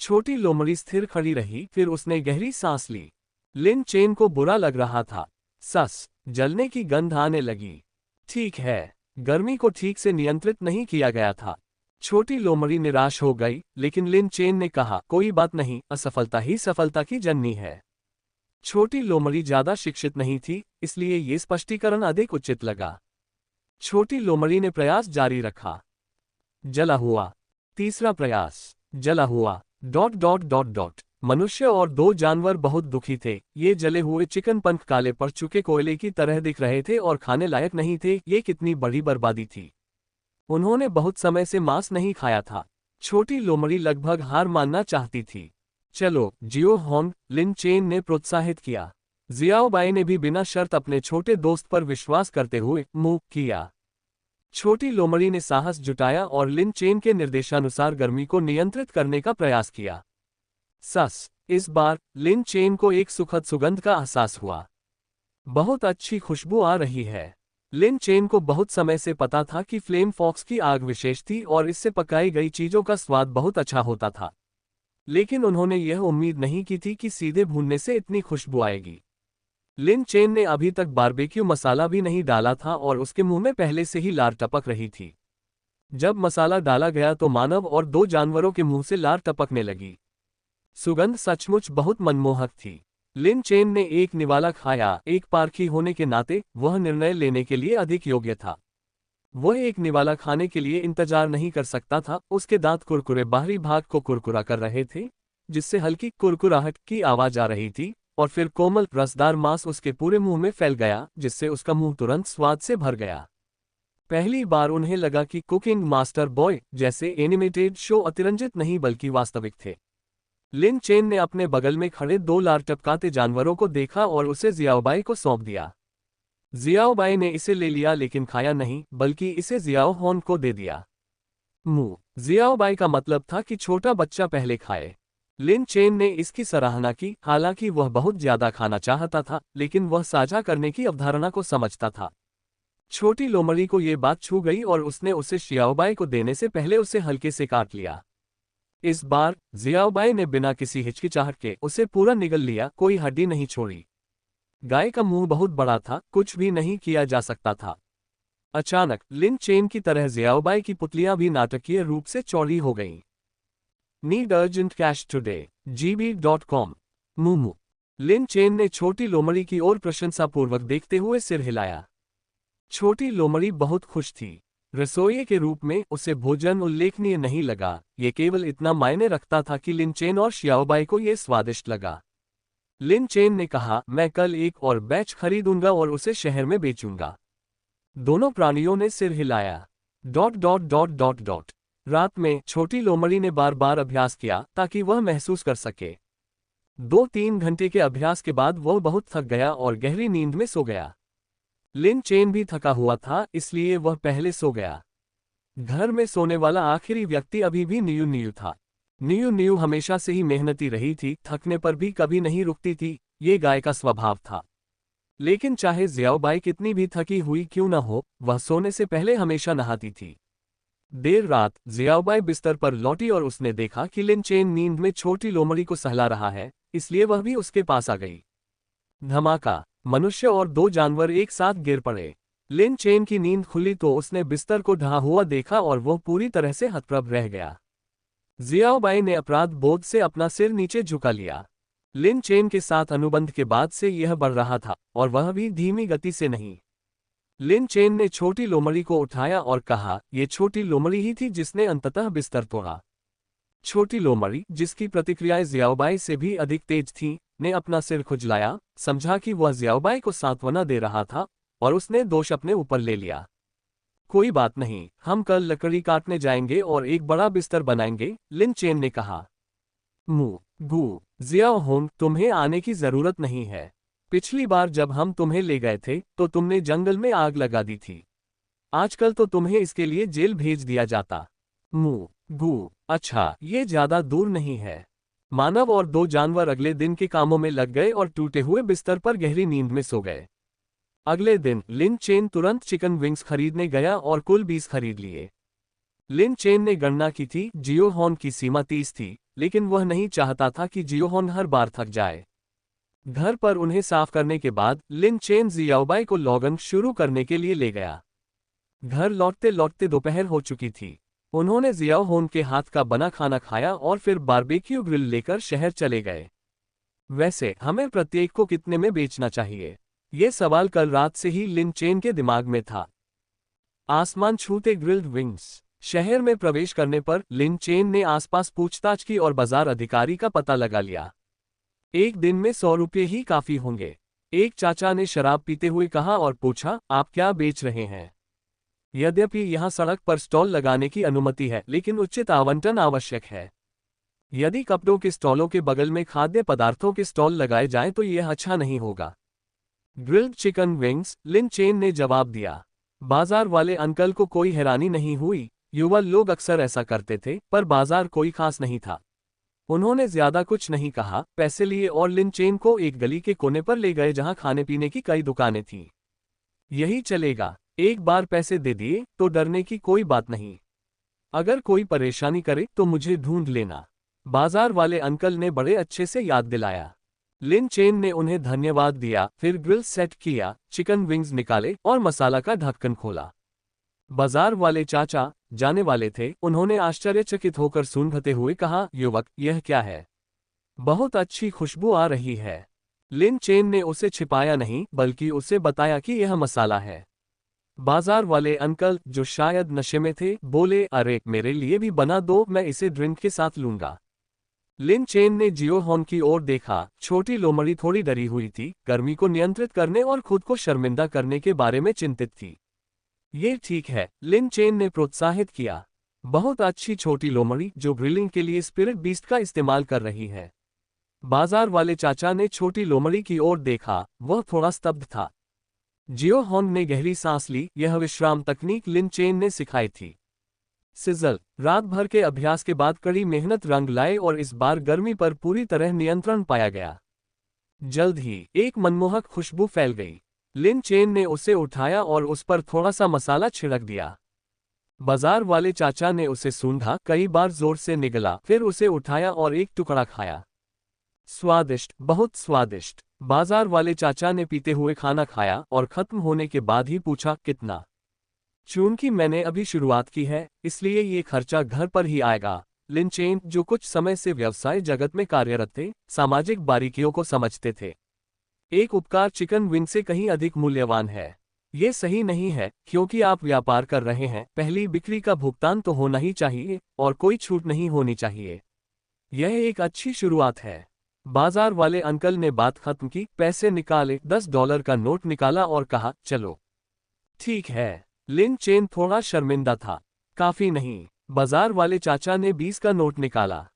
छोटी लोमड़ी स्थिर खड़ी रही, फिर उसने गहरी सांस ली। लिन चेन को बुरा लग रहा था। सस, जलने की गंध आने लगी। ठीक है, गर्मी को ठीक से नियंत्रित नहीं किया गया था। छोटी लोमड़ी निराश हो गई, लेकिन लिन चेन ने कहा, कोई बात नहीं, असफलता ही सफलता की जननी है। छोटी लोमड़ी ज्यादा शिक्षित नहीं थी, इसलिए ये स्पष्टीकरण अधिक उचित लगा। छोटी लोमड़ी ने प्रयास जारी रखा। जला हुआ। तीसरा प्रयास। जला हुआ। ... मनुष्य और 2 जानवर बहुत दुखी थे। ये जले हुए चिकन पंख काले पड़ चुके कोयले की तरह दिख रहे थे और खाने लायक नहीं थे। ये कितनी बड़ी बर्बादी थी। उन्होंने बहुत समय से मांस नहीं खाया था। छोटी लोमड़ी लगभग हार मानना चाहती थी। चलो जियाओहोन, लिन चेन ने प्रोत्साहित किया। जियाओबाई ने भी बिना शर्त अपने छोटे दोस्त पर विश्वास करते हुए मुंह किया। छोटी लोमड़ी ने साहस जुटाया और लिन चेन के निर्देशानुसार गर्मी को नियंत्रित करने का प्रयास किया। इस बार लिन चेन को एक सुखद सुगंध का एहसास हुआ। बहुत अच्छी खुशबू आ रही है। लिन चेन को बहुत समय से पता था कि फ्लेम फॉक्स की आग विशेष थी और इससे पकाई गई चीजों का स्वाद बहुत अच्छा होता था, लेकिन उन्होंने यह उम्मीद नहीं की थी कि सीधे भूनने से इतनी खुशबू आएगी। लिन चेन ने अभी तक बारबेक्यू मसाला भी नहीं डाला था और उसके मुंह में पहले से ही लार टपक रही थी। जब मसाला डाला गया तो मानव और 2 जानवरों के मुंह से लार टपकने लगी। सुगंध सचमुच बहुत मनमोहक थी। लिन चेन ने एक निवाला खाया। एक पारखी होने के नाते वह निर्णय लेने के लिए अधिक योग्य था। वह एक निवाला खाने के लिए इंतजार नहीं कर सकता था। उसके दांत कुरकुरे बाहरी भाग को कुरकुरा कर रहे थे, जिससे हल्की कुरकुराहट की आवाज आ रही थी, और फिर कोमल रसदार मांस उसके पूरे मुंह में फैल गया, जिससे उसका मुंह तुरंत स्वाद से भर गया। पहली बार उन्हें लगा कि कुकिंग मास्टर बॉय जैसे एनिमेटेड शो अतिरंजित नहीं बल्कि वास्तविक थे। लिन चेन ने अपने बगल में खड़े 2 लार टपकाते जानवरों को देखा और उसे जियाओबाई को सौंप दिया। जियाओबाई ने इसे ले लिया लेकिन खाया नहीं, बल्कि इसे जियाओ होन को दे दिया। जियाओबाई का मतलब था कि छोटा बच्चा पहले खाए। लिन चेन ने इसकी सराहना की। हालांकि वह बहुत ज्यादा खाना चाहता था, लेकिन वह साझा करने की अवधारणा को समझता था। छोटी लोमड़ी को ये बात छू गई और उसने उसे जियाओबाई को देने से पहले उसे हल्के से काट लिया। इस बार जियाओबाई ने बिना किसी हिचकिचाहट के उसे पूरा निगल लिया, कोई हड्डी नहीं छोड़ी। गाय का मुंह बहुत बड़ा था, कुछ भी नहीं किया जा सकता था। अचानक लिन चेन की तरह जियाओबाई की पुतलियां भी नाटकीय रूप से चौड़ी हो गईं। Need urgent cash today gb.com। मुमु। लिन चेन ने छोटी लोमड़ी की ओर प्रशंसापूर्वक देखते हुए सिर हिलाया। छोटी लोमड़ी बहुत खुश थी। रसोइये के रूप में उसे भोजन उल्लेखनीय नहीं लगा, ये केवल इतना मायने रखता था कि लिन चेन और जियाओबाई को ये स्वादिष्ट लगा। लिन चेन ने कहा, मैं कल एक और बैच खरीदूंगा और उसे शहर में बेचूंगा। दोनों प्राणियों ने सिर हिलाया। रात में छोटी लोमड़ी ने बार बार अभ्यास किया ताकि वह महसूस कर सके। 2-3 घंटे के अभ्यास के बाद वह बहुत थक गया और गहरी नींद में सो गया। लिन चेन भी थका हुआ था, इसलिए वह पहले सो गया। घर में सोने वाला आखिरी व्यक्ति अभी भी नियू नियू था। नियू नियू हमेशा से ही मेहनती रही थी, थकने पर भी कभी नहीं रुकती थी, ये गाय का स्वभाव था। लेकिन चाहे जियाओबाई कितनी भी थकी हुई क्यों न हो, वह सोने से पहले हमेशा नहाती थी। देर रात जियाओबाई बिस्तर पर लौटी और उसने देखा कि लिन चेन नींद में छोटी लोमड़ी को सहला रहा है, इसलिए वह भी उसके पास आ गई। धमाका। मनुष्य और 2 जानवर एक साथ गिर पड़े। लिन चेन की नींद खुली तो उसने बिस्तर को ढहा हुआ देखा और वह पूरी तरह से हतप्रभ रह गया। जियाओबाई ने अपराध बोध से अपना सिर नीचे झुका लिया। लिन चेन के साथ अनुबंध के बाद से यह बढ़ रहा था, और वह भी धीमी गति से नहीं। लिन चेन ने छोटी लोमड़ी को उठाया और कहा, यह छोटी लोमड़ी ही थी जिसने अंततः बिस्तर तोड़ा। छोटी लोमड़ी, जिसकी प्रतिक्रियाएं जियाओबाई से भी अधिक तेज थीं, ने अपना सिर खुजलाया, समझा कि वह जियाओबाई को सांत्वना दे रहा था, और उसने दोष अपने ऊपर ले लिया। कोई बात नहीं, हम कल लकड़ी काटने जाएंगे और एक बड़ा बिस्तर बनाएंगे, लिन चेन ने कहा। जियाओ होंग, तुम्हें आने की जरूरत नहीं है। पिछली बार जब हम तुम्हें ले गए थे तो तुमने जंगल में आग लगा दी थी। आजकल तो तुम्हें इसके लिए जेल भेज दिया जाता। अच्छा, ये ज्यादा दूर नहीं है। मानव और 2 जानवर अगले दिन के कामों में लग गए और टूटे हुए बिस्तर पर गहरी नींद में सो गए। अगले दिन लिन चेन तुरंत चिकन विंग्स खरीदने गया और कुल 20 खरीद लिए। लिन चेन ने गणना की थी, जियो होन की सीमा 30 थी, लेकिन वह नहीं चाहता था कि जियो होन हर बार थक जाए। घर पर उन्हें साफ करने के बाद लिन चेन जियाओबाई को लॉगन शुरू करने के लिए ले गया। घर लौटते लौटते दोपहर हो चुकी थी। उन्होंने जियाओ होन के हाथ का बना खाना खाया और फिर बारबेक्यू ग्रिल लेकर शहर चले गए। वैसे हमें प्रत्येक को कितने में बेचना चाहिए? ये सवाल कल रात से ही लिन चेन के दिमाग में था। आसमान छूते ग्रिल्ड विंग्स। शहर में प्रवेश करने पर लिन चेन ने आसपास पूछताछ की और बाजार अधिकारी का पता लगा लिया। 1 दिन में 100 रुपये ही काफी होंगे, एक चाचा ने शराब पीते हुए कहा और पूछा, आप क्या बेच रहे हैं? यद्यपि यहाँ सड़क पर स्टॉल लगाने की अनुमति है, लेकिन उचित आवंटन आवश्यक है। यदि कपड़ों के स्टॉलों के बगल में खाद्य पदार्थों के स्टॉल लगाए जाएं तो यह अच्छा नहीं होगा। ग्रिल्ड चिकन विंग्स, लिन चेन ने जवाब दिया। बाजार वाले अंकल को कोई हैरानी नहीं हुई। युवा लोग अक्सर ऐसा करते थे, पर बाजार कोई खास नहीं था। उन्होंने ज्यादा कुछ नहीं कहा, पैसे लिए और लिन चेन को एक गली के कोने पर ले गए जहां खाने पीने की कई दुकानें थीं। यही चलेगा, एक बार पैसे दे दिए तो डरने की कोई बात नहीं। अगर कोई परेशानी करे तो मुझे ढूंढ लेना, बाजार वाले अंकल ने बड़े अच्छे से याद दिलाया। लिन चेन ने उन्हें धन्यवाद दिया, फिर ग्रिल सेट किया, चिकन विंग्स निकाले और मसाला का ढक्कन खोला। बाजार वाले चाचा जाने वाले थे। उन्होंने आश्चर्यचकित होकर सूंघते हुए कहा, युवक, यह क्या है? बहुत अच्छी खुशबू आ रही है। लिन चेन ने उसे छिपाया नहीं, बल्कि उसे बताया कि यह मसाला है। बाजार वाले अंकल, जो शायद नशे में थे, बोले, अरे मेरे लिए भी बना दो, मैं इसे ड्रिंक के साथ लूंगा। लिन चेन ने जियो हॉन की ओर देखा। छोटी लोमड़ी थोड़ी डरी हुई थी, गर्मी को नियंत्रित करने और खुद को शर्मिंदा करने के बारे में चिंतित थी। ये ठीक है, लिन चेन ने प्रोत्साहित किया। बहुत अच्छी छोटी लोमड़ी जो ग्रिलिंग के लिए स्पिरिट बीस्ट का इस्तेमाल कर रही है। बाजार वाले चाचा ने छोटी लोमड़ी की ओर देखा, वह थोड़ा स्तब्ध था। जियो हॉन ने गहरी सांस ली। यह विश्राम तकनीक लिन चेन ने सिखाई थी। सिजल, रात भर के अभ्यास के बाद कड़ी मेहनत रंग लाए और इस बार गर्मी पर पूरी तरह नियंत्रण पाया गया। जल्द ही एक मनमोहक खुशबू फैल गई। लिन चेन ने उसे उठाया और उस पर थोड़ा सा मसाला छिड़क दिया। बाजार वाले चाचा ने उसे सूंघा, कई बार जोर से निगला, फिर उसे उठाया और एक टुकड़ा खाया। स्वादिष्ट, बहुत स्वादिष्ट। बाजार वाले चाचा ने पीते हुए खाना खाया और खत्म होने के बाद ही पूछा, कितना? चूंकि मैंने अभी शुरुआत की है, इसलिए ये खर्चा घर पर ही आएगा। लिन चेन, जो कुछ समय से व्यवसाय जगत में कार्यरत थे, सामाजिक बारीकियों को समझते थे। एक उपकार चिकन विंग से कहीं अधिक मूल्यवान है। ये सही नहीं है, क्योंकि आप व्यापार कर रहे हैं। पहली बिक्री का भुगतान तो होना ही चाहिए और कोई छूट नहीं होनी चाहिए। यह एक अच्छी शुरुआत है। बाजार वाले अंकल ने बात खत्म की, पैसे निकाले, $10 का नोट निकाला और कहा, चलो। ठीक है। लिन चेन थोड़ा शर्मिंदा था। काफी नहीं। बाजार वाले चाचा ने 20 का नोट निकाला।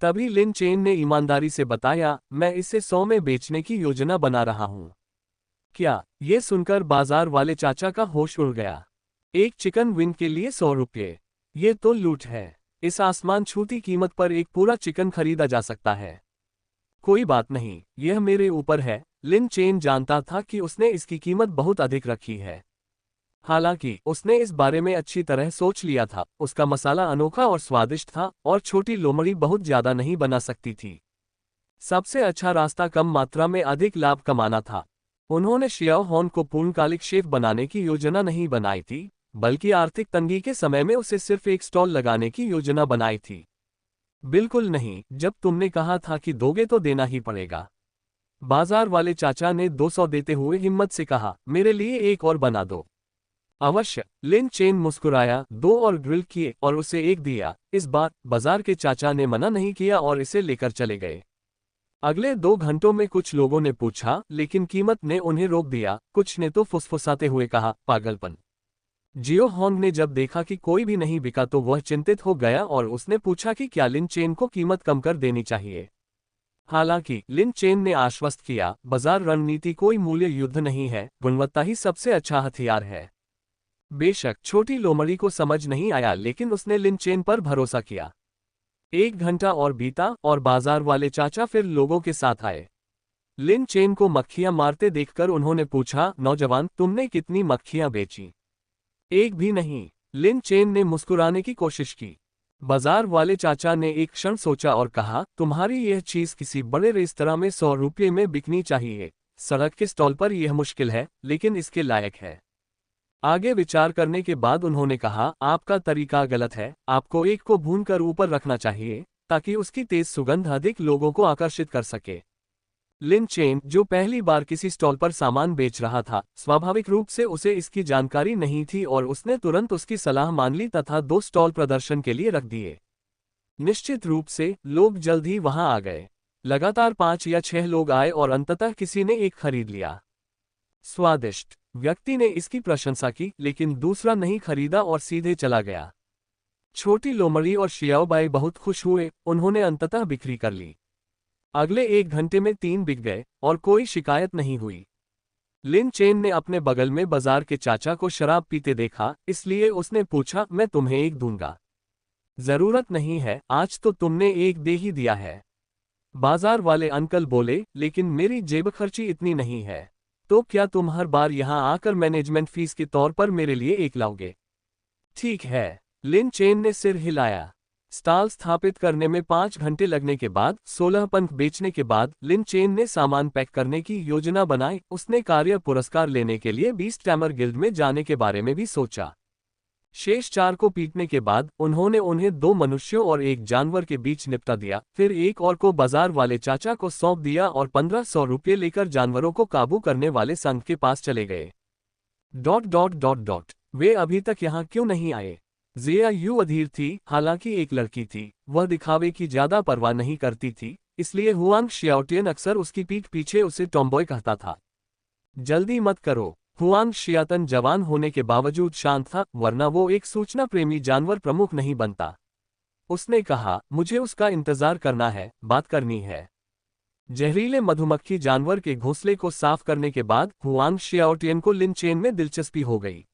तभी लिन चेन ने ईमानदारी से बताया, मैं इसे 100 में बेचने की योजना बना रहा हूं। क्या? ये सुनकर बाजार वाले चाचा का होश उड़ गया। एक चिकन विंग के लिए 100 रुपये? ये तो लूट है। इस आसमान छूती कीमत पर एक पूरा चिकन खरीदा जा सकता है। कोई बात नहीं, यह मेरे ऊपर है। लिन चेन जानता था कि उसने इसकी कीमत बहुत अधिक रखी है। हालांकि उसने इस बारे में अच्छी तरह सोच लिया था। उसका मसाला अनोखा और स्वादिष्ट था और छोटी लोमड़ी बहुत ज्यादा नहीं बना सकती थी। सबसे अच्छा रास्ता कम मात्रा में अधिक लाभ कमाना था। उन्होंने शियाओ हॉन को पूर्णकालिक शेफ बनाने की योजना नहीं बनाई थी, बल्कि आर्थिक तंगी के समय में उसे सिर्फ एक स्टॉल लगाने की योजना बनाई थी। बिल्कुल नहीं, जब तुमने कहा था कि दोगे तो देना ही पड़ेगा। बाजार वाले चाचा ने 200 देते हुए हिम्मत से कहा, मेरे लिए एक और बना दो। अवश्य। लिन चेन मुस्कुराया, 2 और ग्रिल किए और उसे एक दिया। इस बार बाजार के चाचा ने मना नहीं किया और इसे लेकर चले गए। अगले 2 घंटों में कुछ लोगों ने पूछा, लेकिन कीमत ने उन्हें रोक दिया। कुछ ने तो फुसफुसाते हुए कहा, पागलपन। जियो हॉन्ग ने जब देखा कि कोई भी नहीं बिका तो वह चिंतित हो गया और उसने पूछा कि क्या लिन चेन को कीमत कम कर देनी चाहिए। हालांकि लिन चेन ने आश्वस्त किया, बाजार रणनीति कोई मूल्य युद्ध नहीं है, गुणवत्ता ही सबसे अच्छा हथियार है। बेशक छोटी लोमड़ी को समझ नहीं आया, लेकिन उसने लिन चेन पर भरोसा किया। 1 घंटा और बीता और बाजार वाले चाचा फिर लोगों के साथ आए। लिन चेन को मक्खियां मारते देखकर उन्होंने पूछा, नौजवान, तुमने कितनी मक्खियां बेची? एक भी नहीं। लिन चेन ने मुस्कुराने की कोशिश की। बाजार वाले चाचा ने एक क्षण सोचा और कहा, तुम्हारी यह चीज किसी बड़े रेस्तरां में 100 रुपये में बिकनी चाहिए। सड़क के स्टॉल पर यह मुश्किल है, लेकिन इसके लायक है। आगे विचार करने के बाद उन्होंने कहा, आपका तरीका गलत है। आपको एक को भूनकर ऊपर रखना चाहिए, ताकि उसकी तेज सुगंध अधिक लोगों को आकर्षित कर सके। लिन चेन, जो पहली बार किसी स्टॉल पर सामान बेच रहा था, स्वाभाविक रूप से उसे इसकी जानकारी नहीं थी और उसने तुरंत उसकी सलाह मान ली तथा 2 स्टॉल प्रदर्शन के लिए रख दिए। निश्चित रूप से लोग जल्द ही वहां आ गए। लगातार 5 या 6 लोग आए और अंततः किसी ने एक खरीद लिया। स्वादिष्ट। व्यक्ति ने इसकी प्रशंसा की, लेकिन दूसरा नहीं खरीदा और सीधे चला गया। छोटी लोमड़ी और शियाओबाई बहुत खुश हुए, उन्होंने अंततः बिक्री कर ली। अगले 1 घंटे में 3 बिक गए और कोई शिकायत नहीं हुई। लिन चेन ने अपने बगल में बाजार के चाचा को शराब पीते देखा, इसलिए उसने पूछा, मैं तुम्हें एक दूंगा। जरूरत नहीं है, आज तो तुमने एक दे ही दिया है। बाजार वाले अंकल बोले, लेकिन मेरी जेब खर्ची इतनी नहीं है। तो क्या तुम हर बार यहाँ आकर मैनेजमेंट फीस के तौर पर मेरे लिए एक लाओगे? ठीक है। लिन चेन ने सिर हिलाया। स्टॉल स्थापित करने में 5 घंटे लगने के बाद, 16 पंख बेचने के बाद लिन चेन ने सामान पैक करने की योजना बनाई। उसने कार्य पुरस्कार लेने के लिए बीस्ट टैमर गिल्ड में जाने के बारे में भी सोचा। शेष 4 को पीटने के बाद उन्होंने उन्हें 2 मनुष्यों और एक जानवर के बीच निपटा दिया, फिर एक और को बाजार वाले चाचा को सौंप दिया और 1500 रुपये लेकर जानवरों को काबू करने वाले संघ के पास चले गए। वे अभी तक यहाँ क्यों नहीं आए? जिया यू अधीर थी, हालांकि एक लड़की थी, वह दिखावे की ज्यादा परवाह नहीं करती थी, इसलिए हुआंग शियाओटियन अक्सर उसकी पीठ पीछे उसे टॉमबॉय कहता था। जल्दी मत करो। हुआंग शियातन जवान होने के बावजूद शांत था, वरना वो एक सूचना प्रेमी जानवर प्रमुख नहीं बनता। उसने कहा, मुझे उसका इंतजार करना है, बात करनी है। जहरीले मधुमक्खी जानवर के घोंसले को साफ करने के बाद हुआंग शियाओटियन को लिन चेन में दिलचस्पी हो गई।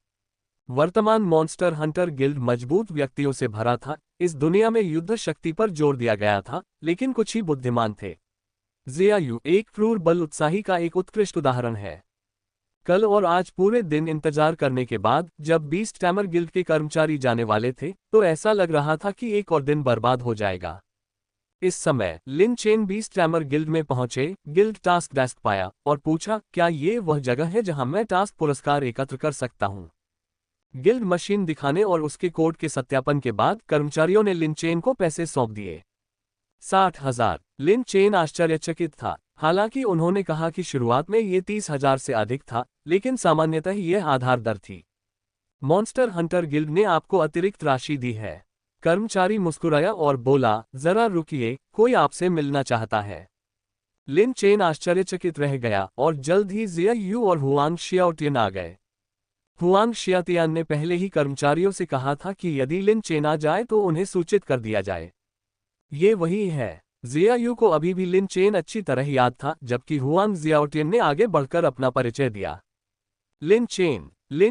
वर्तमान मॉन्स्टर हंटर गिल्ड मजबूत व्यक्तियों से भरा था। इस दुनिया में युद्ध शक्ति पर जोर दिया गया था, लेकिन कुछ ही बुद्धिमान थे। जिया यू एक क्रूर बल उत्साही का एक उत्कृष्ट उदाहरण है। कल और आज पूरे दिन इंतजार करने के बाद जब बीस्ट टैमर गिल्ड के कर्मचारी जाने वाले थे, तो ऐसा लग रहा था कि एक और दिन बर्बाद हो जाएगा। इस समय लिन चेन बीस्ट टैमर गिल्ड में पहुंचे, गिल्ड टास्क डेस्क पाया और पूछा, क्या ये वह जगह है जहां मैं टास्क पुरस्कार एकत्र कर सकता हूं? गिल्ड मशीन दिखाने और उसके कोड के सत्यापन के बाद कर्मचारियों ने लिन चेन को पैसे सौंप दिए। 60,000। लिन चेन आश्चर्यचकित था। हालांकि उन्होंने कहा कि शुरुआत में ये 30,000 से अधिक था, लेकिन सामान्यतः यह आधार दर थी। मॉन्स्टर हंटर गिल्ड ने आपको अतिरिक्त राशि दी है। कर्मचारी मुस्कुराया और बोला, जरा रुकिए, कोई आपसे मिलना चाहता है। लिन चेन आश्चर्यचकित रह गया और जल्द ही जिया यू और हुआंग शियाओटियन आ गए। हुआंग शियातियान ने पहले ही कर्मचारियों से कहा था कि यदि लिन चेन आ जाए तो उन्हें सूचित कर दिया जाए। ये वही है। जिया यू को अभी भी लिन चेन अच्छी तरह याद था, जबकि हुआंग जियाओटियन ने आगे बढ़कर अपना परिचय दिया। लिन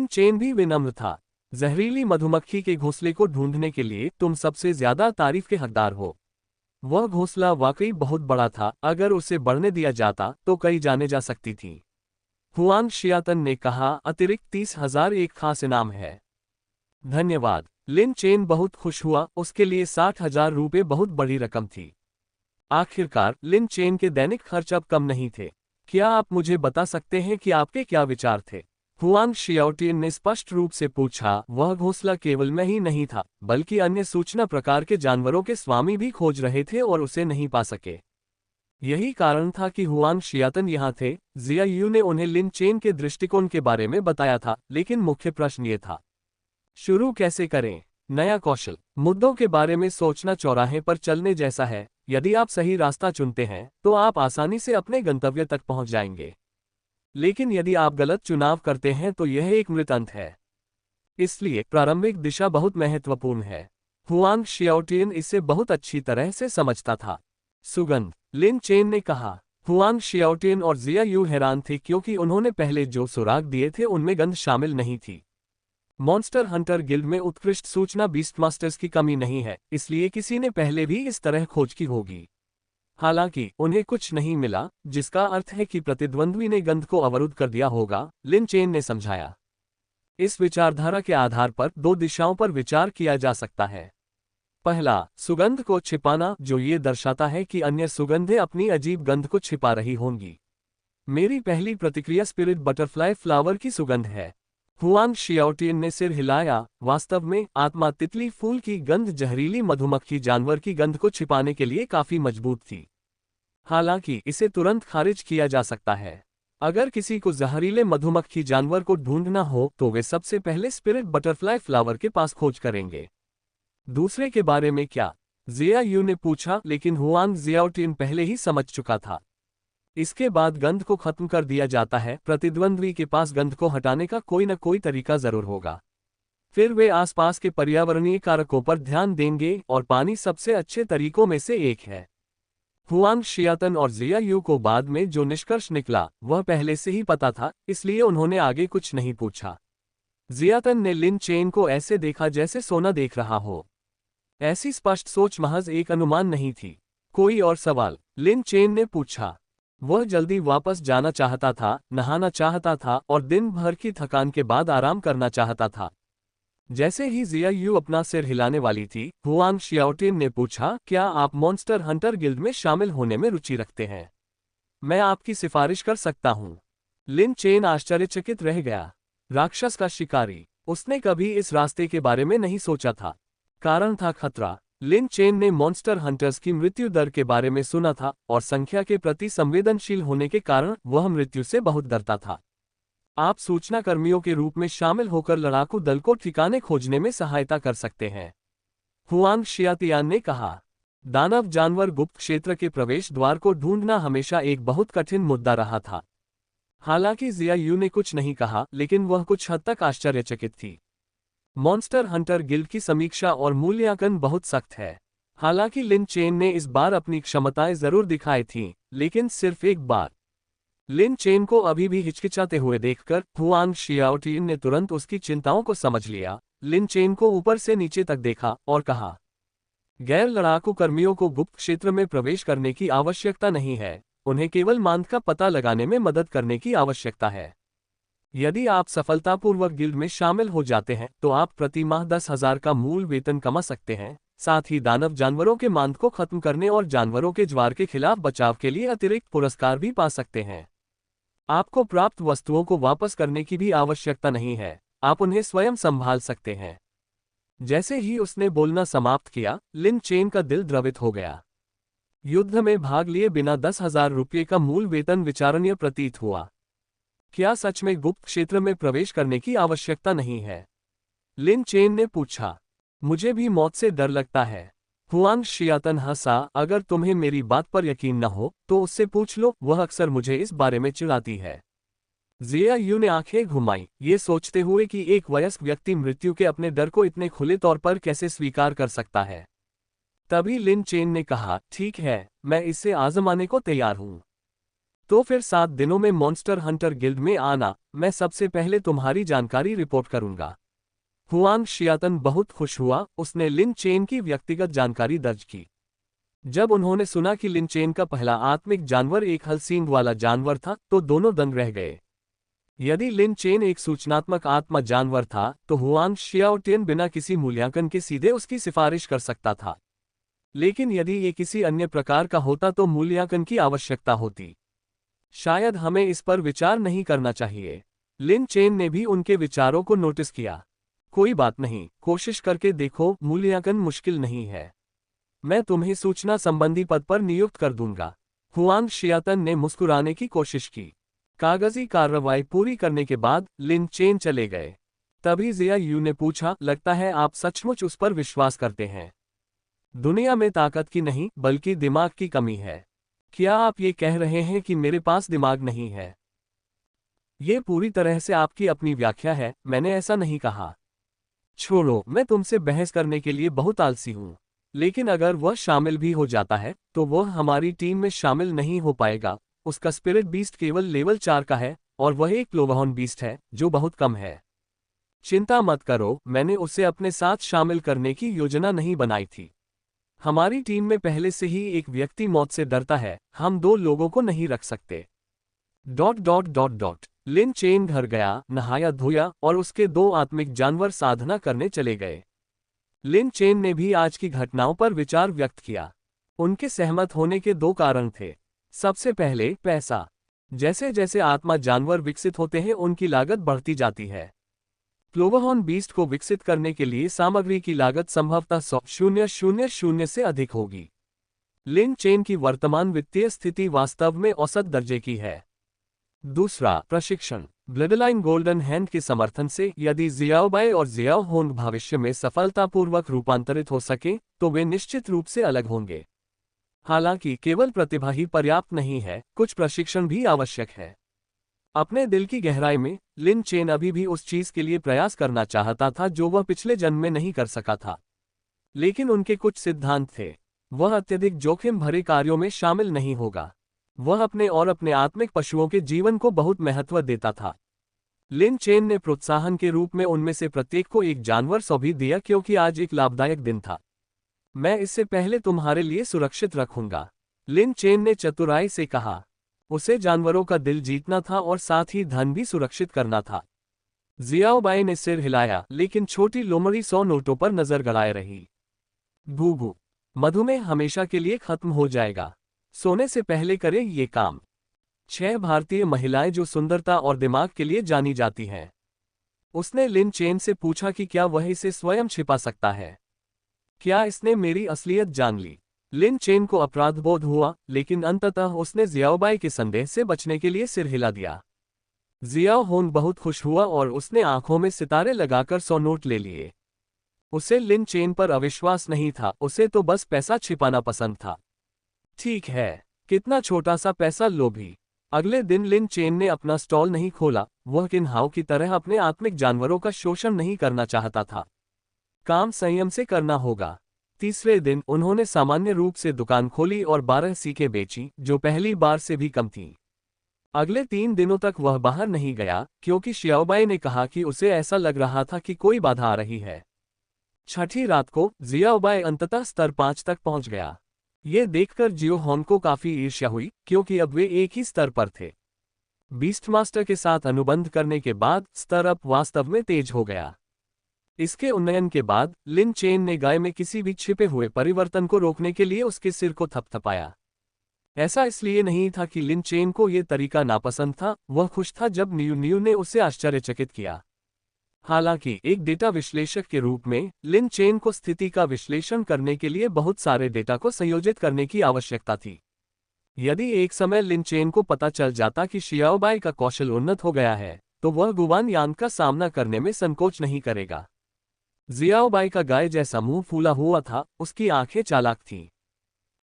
चेन भी विनम्र था। जहरीली मधुमक्खी के घोंसले को ढूंढने के लिए तुम सबसे ज्यादा तारीफ के हकदार हो। वह घोंसला वाकई बहुत बड़ा था, अगर उसे बढ़ने दिया जाता तो कई जाने जा सकती थी। हुआंग शियातन ने कहा, अतिरिक्त 30,000 एक खास इनाम है। धन्यवाद। लिन चेन बहुत खुश हुआ, उसके लिए 60,000 रुपये बहुत बड़ी रकम थी। आखिरकार लिन चेन के दैनिक खर्च अब कम नहीं थे। क्या आप मुझे बता सकते हैं कि आपके क्या विचार थे? हुआंग शियाओटियन ने स्पष्ट रूप से पूछा। वह घोंसला केवल मैं ही नहीं था, बल्कि अन्य सूचना प्रकार के जानवरों के स्वामी भी खोज रहे थे और उसे नहीं पा सके। यही कारण था कि हुआंग शियातन यहाँ थे। जिया यू ने उन्हें लिन चेन के दृष्टिकोण के बारे में बताया था, लेकिन मुख्य प्रश्न ये था, शुरू कैसे करें? नया कौशल। मुद्दों के बारे में सोचना चौराहे पर चलने जैसा है। यदि आप सही रास्ता चुनते हैं तो आप आसानी से अपने गंतव्य तक पहुंच जाएंगे, लेकिन यदि आप गलत चुनाव करते हैं तो यह एक मृत अंत है। इसलिए प्रारंभिक दिशा बहुत महत्वपूर्ण है। हुआंग शियाओटियन इसे बहुत अच्छी तरह से समझता था। सुगंध। लिन चेन ने कहा। हुआंग शियाओटियन और जिया यू हैरान थे, क्योंकि उन्होंने पहले जो सुराग दिए थे उनमें गंध शामिल नहीं थी। मॉन्स्टर हंटर गिल्ड में उत्कृष्ट सूचना बीस्टमास्टर्स की कमी नहीं है, इसलिए किसी ने पहले भी इस तरह खोज की होगी। हालांकि उन्हें कुछ नहीं मिला, जिसका अर्थ है कि प्रतिद्वंद्वी ने गंध को अवरुद्ध कर दिया होगा, लिन चेन ने समझाया। इस विचारधारा के आधार पर 2 दिशाओं पर विचार किया जा सकता है। पहला, सुगंध को छिपाना, जो ये दर्शाता है कि अन्य सुगंधें अपनी अजीब गंध को छिपा रही होंगी। मेरी पहली प्रतिक्रिया स्पिरिट बटरफ्लाई फ्लावर की सुगंध है। हुआंग शियाओटियन ने सिर हिलाया। वास्तव में आत्मा तितली फूल की गंध जहरीली मधुमक्खी जानवर की गंध को छिपाने के लिए काफी मजबूत थी। हालांकि इसे तुरंत खारिज किया जा सकता है। अगर किसी को जहरीले मधुमक्खी जानवर को ढूंढना हो तो वे सबसे पहले स्पिरिट बटरफ्लाई फ्लावर के पास खोज करेंगे। दूसरे के बारे में क्या? जिया यू ने पूछा, लेकिन हुआंग जियाओटियन पहले ही समझ चुका था। इसके बाद गंध को खत्म कर दिया जाता है। प्रतिद्वंद्वी के पास गंध को हटाने का कोई न कोई तरीका जरूर होगा। फिर वे आसपास के पर्यावरणीय कारकों पर ध्यान देंगे और पानी सबसे अच्छे तरीकों में से एक है। हुआंग शियातन और जिया यू को बाद में जो निष्कर्ष निकला वह पहले से ही पता था, इसलिए उन्होंने आगे कुछ नहीं पूछा। जियातन ने लिन चेन को ऐसे देखा जैसे सोना देख रहा हो। ऐसी स्पष्ट सोच महज एक अनुमान नहीं थी। कोई और सवाल? लिन चेन ने पूछा। वह जल्दी वापस जाना चाहता था, नहाना चाहता था और दिन भर की थकान के बाद आराम करना चाहता था। जैसे ही जिया यू अपना सिर हिलाने वाली थी, हुआंग शियाओटिन ने पूछा, क्या आप मॉन्स्टर हंटर गिल्ड में शामिल होने में रुचि रखते हैं? मैं आपकी सिफारिश कर सकता हूं। लिन चेन आश्चर्यचकित रह गया। राक्षस का शिकारी। उसने कभी इस रास्ते के बारे में नहीं सोचा था। कारण था खतरा। लिन चेन ने मॉन्स्टर हंटर्स की मृत्यु दर के बारे में सुना था और संख्या के प्रति संवेदनशील होने के कारण वह मृत्यु से बहुत डरता था। आप सूचना कर्मियों के रूप में शामिल होकर लड़ाकू दल को ठिकाने खोजने में सहायता कर सकते हैं, हुआंग शियातियान ने कहा। दानव जानवर गुप्त क्षेत्र के प्रवेश द्वार को ढूंढना हमेशा एक बहुत कठिन मुद्दा रहा था। हालांकि जिया यू ने कुछ नहीं कहा, लेकिन वह कुछ हद तक आश्चर्यचकित थी। मॉन्स्टर हंटर गिल्ड की समीक्षा और मूल्यांकन बहुत सख्त है। हालांकि लिन चेन ने इस बार अपनी क्षमताएं जरूर दिखाई थीं, लेकिन सिर्फ एक बार। लिन चेन को अभी भी हिचकिचाते हुए देखकर हुआंग शियाओटिन ने तुरंत उसकी चिंताओं को समझ लिया। लिन चेन को ऊपर से नीचे तक देखा और कहा, गैर लड़ाकू कर्मियों को गुप्त क्षेत्र में प्रवेश करने की आवश्यकता नहीं है, उन्हें केवल मांद का पता लगाने में मदद करने की आवश्यकता है। यदि आप सफलतापूर्वक गिल्ड में शामिल हो जाते हैं तो आप प्रति माह 10,000 का मूल वेतन कमा सकते हैं। साथ ही दानव जानवरों के मांद को खत्म करने और जानवरों के ज्वार के खिलाफ बचाव के लिए अतिरिक्त पुरस्कार भी पा सकते हैं। आपको प्राप्त वस्तुओं को वापस करने की भी आवश्यकता नहीं है, आप उन्हें स्वयं संभाल सकते हैं। जैसे ही उसने बोलना समाप्त किया, लिन चेन का दिल द्रवित हो गया। युद्ध में भाग लिए बिना 10,000 रुपये का मूल वेतन विचारणीय प्रतीत हुआ। क्या सच में गुप्त क्षेत्र में प्रवेश करने की आवश्यकता नहीं है? लिन चेन ने पूछा। मुझे भी मौत से डर लगता है। हुआंग शियातन हंसा। अगर तुम्हें मेरी बात पर यकीन न हो तो उससे पूछ लो, वह अक्सर मुझे इस बारे में चिढ़ाती है। जिया यू ने आंखें घुमाई, ये सोचते हुए कि एक वयस्क व्यक्ति मृत्यु के अपने डर को इतने खुले तौर पर कैसे स्वीकार कर सकता है। तभी लिन चेन ने कहा, ठीक है, मैं इसे आजमाने को तैयार हूं। तो फिर 7 दिनों में मॉन्स्टर हंटर गिल्ड में आना, मैं सबसे पहले तुम्हारी जानकारी रिपोर्ट करूंगा। हुआंग शियातन बहुत खुश हुआ। उसने लिन चेन की व्यक्तिगत जानकारी दर्ज की। जब उन्होंने सुना कि लिन चेन का पहला आत्मिक जानवर एक हलसींग वाला जानवर था तो दोनों दंग रह गए। यदि लिन चेन एक सूचनात्मक आत्मा जानवर था तो हुआंग शियाओटिन बिना किसी मूल्यांकन के सीधे उसकी सिफारिश कर सकता था। लेकिन यदि ये किसी अन्य प्रकार का होता तो मूल्यांकन की आवश्यकता होती। शायद हमें इस पर विचार नहीं करना चाहिए। लिन चेन ने भी उनके विचारों को नोटिस किया। कोई बात नहीं, कोशिश करके देखो, मूल्यांकन मुश्किल नहीं है। मैं तुम्हें सूचना संबंधी पद पर नियुक्त कर दूंगा। हुआंग शियातन ने मुस्कुराने की कोशिश की। कागजी कार्रवाई पूरी करने के बाद लिन चेन चले गए। तभी जिया यू ने पूछा, लगता है आप सचमुच उस पर विश्वास करते हैं? दुनिया में ताकत की नहीं बल्कि दिमाग की कमी है। क्या आप ये कह रहे हैं कि मेरे पास दिमाग नहीं है? ये पूरी तरह से आपकी अपनी व्याख्या है, मैंने ऐसा नहीं कहा। छोड़ो, मैं तुमसे बहस करने के लिए बहुत आलसी हूं। लेकिन अगर वह शामिल भी हो जाता है तो वह हमारी टीम में शामिल नहीं हो पाएगा। उसका स्पिरिट बीस्ट केवल लेवल 4 का है और वह एक क्लोवहॉर्न बीस्ट है जो बहुत कम है। चिंता मत करो, मैंने उसे अपने साथ शामिल करने की योजना नहीं बनाई थी। हमारी टीम में पहले से ही एक व्यक्ति मौत से डरता है, हम 2 लोगों को नहीं रख सकते। ... लिन चेन घर गया, नहाया धोया और उसके 2 आत्मिक जानवर साधना करने चले गए। लिन चेन ने भी आज की घटनाओं पर विचार व्यक्त किया। उनके सहमत होने के 2 कारण थे। सबसे पहले, पैसा। जैसे जैसे आत्मा जानवर विकसित होते हैं उनकी लागत बढ़ती जाती है। क्लोवहॉर्न बीस्ट को विकसित करने के लिए सामग्री की लागत संभवतः 100,000 से अधिक होगी। लिन चेन की वर्तमान वित्तीय स्थिति वास्तव में औसत दर्जे की है। दूसरा, प्रशिक्षण। ब्लडलाइन गोल्डन हैंड के समर्थन से यदि जियाओबाई और जियाओ होंग भविष्य में सफलतापूर्वक रूपांतरित हो सके तो वे निश्चित रूप से अलग होंगे। हालांकि केवल प्रतिभा ही पर्याप्त नहीं है, कुछ प्रशिक्षण भी आवश्यक है। अपने दिल की गहराई में लिन चेन अभी भी उस चीज के लिए प्रयास करना चाहता था जो वह पिछले जन्म में नहीं कर सका था। लेकिन उनके कुछ सिद्धांत थे। वह अत्यधिक जोखिम भरे कार्यों में शामिल नहीं होगा। वह अपने और अपने आत्मिक पशुओं के जीवन को बहुत महत्व देता था। लिन चेन ने प्रोत्साहन के रूप में उनमें से प्रत्येक को एक जानवर सौंप दिया क्योंकि आज एक लाभदायक दिन था। मैं इससे पहले तुम्हारे लिए सुरक्षित रखूंगा, लिन चेन ने चतुराई से कहा। उसे जानवरों का दिल जीतना था और साथ ही धन भी सुरक्षित करना था। जियाओबाई ने सिर हिलाया, लेकिन छोटी लोमड़ी 100 नोटों पर नजर गड़ाए रही। भूभू, मधुमेह हमेशा के लिए खत्म हो जाएगा। सोने से पहले करें ये काम। 6 भारतीय महिलाएं जो सुंदरता और दिमाग के लिए जानी जाती हैं। उसने लिन चेन से पूछा कि क्या वह इसे स्वयं छिपा सकता है। क्या इसने मेरी असलियत जान ली? लिन चेन को अपराधबोध हुआ, लेकिन अंततः उसने जियाओबाई के संदेह से बचने के लिए सिर हिला दिया। जियाओ होन बहुत खुश हुआ और उसने आंखों में सितारे लगाकर 100 नोट ले लिए। उसे लिन चेन पर अविश्वास नहीं था, उसे तो बस पैसा छिपाना पसंद था। ठीक है, कितना छोटा सा पैसा लोभी। अगले दिन लिन चेन ने अपना स्टॉल नहीं खोला। वह किन्हाओ की तरह अपने आत्मिक जानवरों का शोषण नहीं करना चाहता था। काम संयम से करना होगा। तीसरे दिन उन्होंने सामान्य रूप से दुकान खोली और 12 सीखें बेची, जो पहली बार से भी कम थीं। अगले 3 दिनों तक वह बाहर नहीं गया क्योंकि शियाओबाई ने कहा कि उसे ऐसा लग रहा था कि कोई बाधा आ रही है। छठी रात को जियाओबाई अंततः स्तर 5 तक पहुंच गया। ये देखकर जियो होन को काफी ईर्ष्या हुई क्योंकि अब वे एक ही स्तर पर थे। बीस्टमास्टर के साथ अनुबंध करने के बाद स्तर अप वास्तव में तेज हो गया। इसके उन्नयन के बाद लिन चेन ने गाय में किसी भी छिपे हुए परिवर्तन को रोकने के लिए उसके सिर को थपथपाया। ऐसा इसलिए नहीं था कि लिन चेन को यह तरीका नापसंद था, वह खुश था जब नियू नियू ने उसे आश्चर्यचकित किया। हालांकि एक डेटा विश्लेषक के रूप में लिन चेन को स्थिति का विश्लेषण करने के लिए बहुत सारे डेटा को संयोजित करने की आवश्यकता थी। यदि एक समय लिन चेन को पता चल जाता कि शियाओबाई का कौशल उन्नत हो गया है, तो वह गुवान यांग का सामना करने में संकोच नहीं करेगा। जियाओबाई का गाय जैसा मुंह फूला हुआ था, उसकी आंखें चालाक थीं।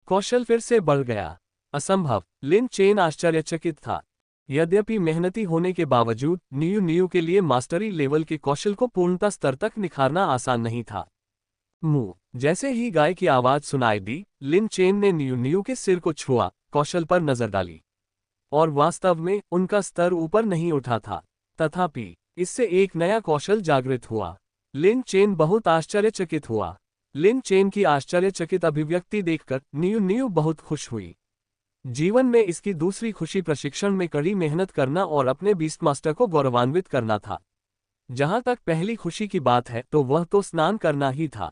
कौशल फिर से बढ़ गया। असंभव, लिन चेन आश्चर्यचकित था। यद्यपि मेहनती होने के बावजूद नियू नियू के लिए मास्टरी लेवल के कौशल को पूर्णता स्तर तक निखारना आसान नहीं था। मुंह, जैसे ही गाय की आवाज सुनाई दी, लिन चेन ने नियू नियू के सिर को छुआ, कौशल पर नजर डाली। और वास्तव में उनका स्तर ऊपर नहीं उठा था। तथापि इससे एक नया कौशल जागृत हुआ। लिन चेन बहुत आश्चर्यचकित हुआ। लिन चेन की आश्चर्यचकित अभिव्यक्ति देखकर नियू नियू बहुत खुश हुई। जीवन में इसकी दूसरी खुशी प्रशिक्षण में कड़ी मेहनत करना और अपने बीस्टमास्टर को गौरवान्वित करना था। जहां तक पहली खुशी की बात है, तो वह तो स्नान करना ही था।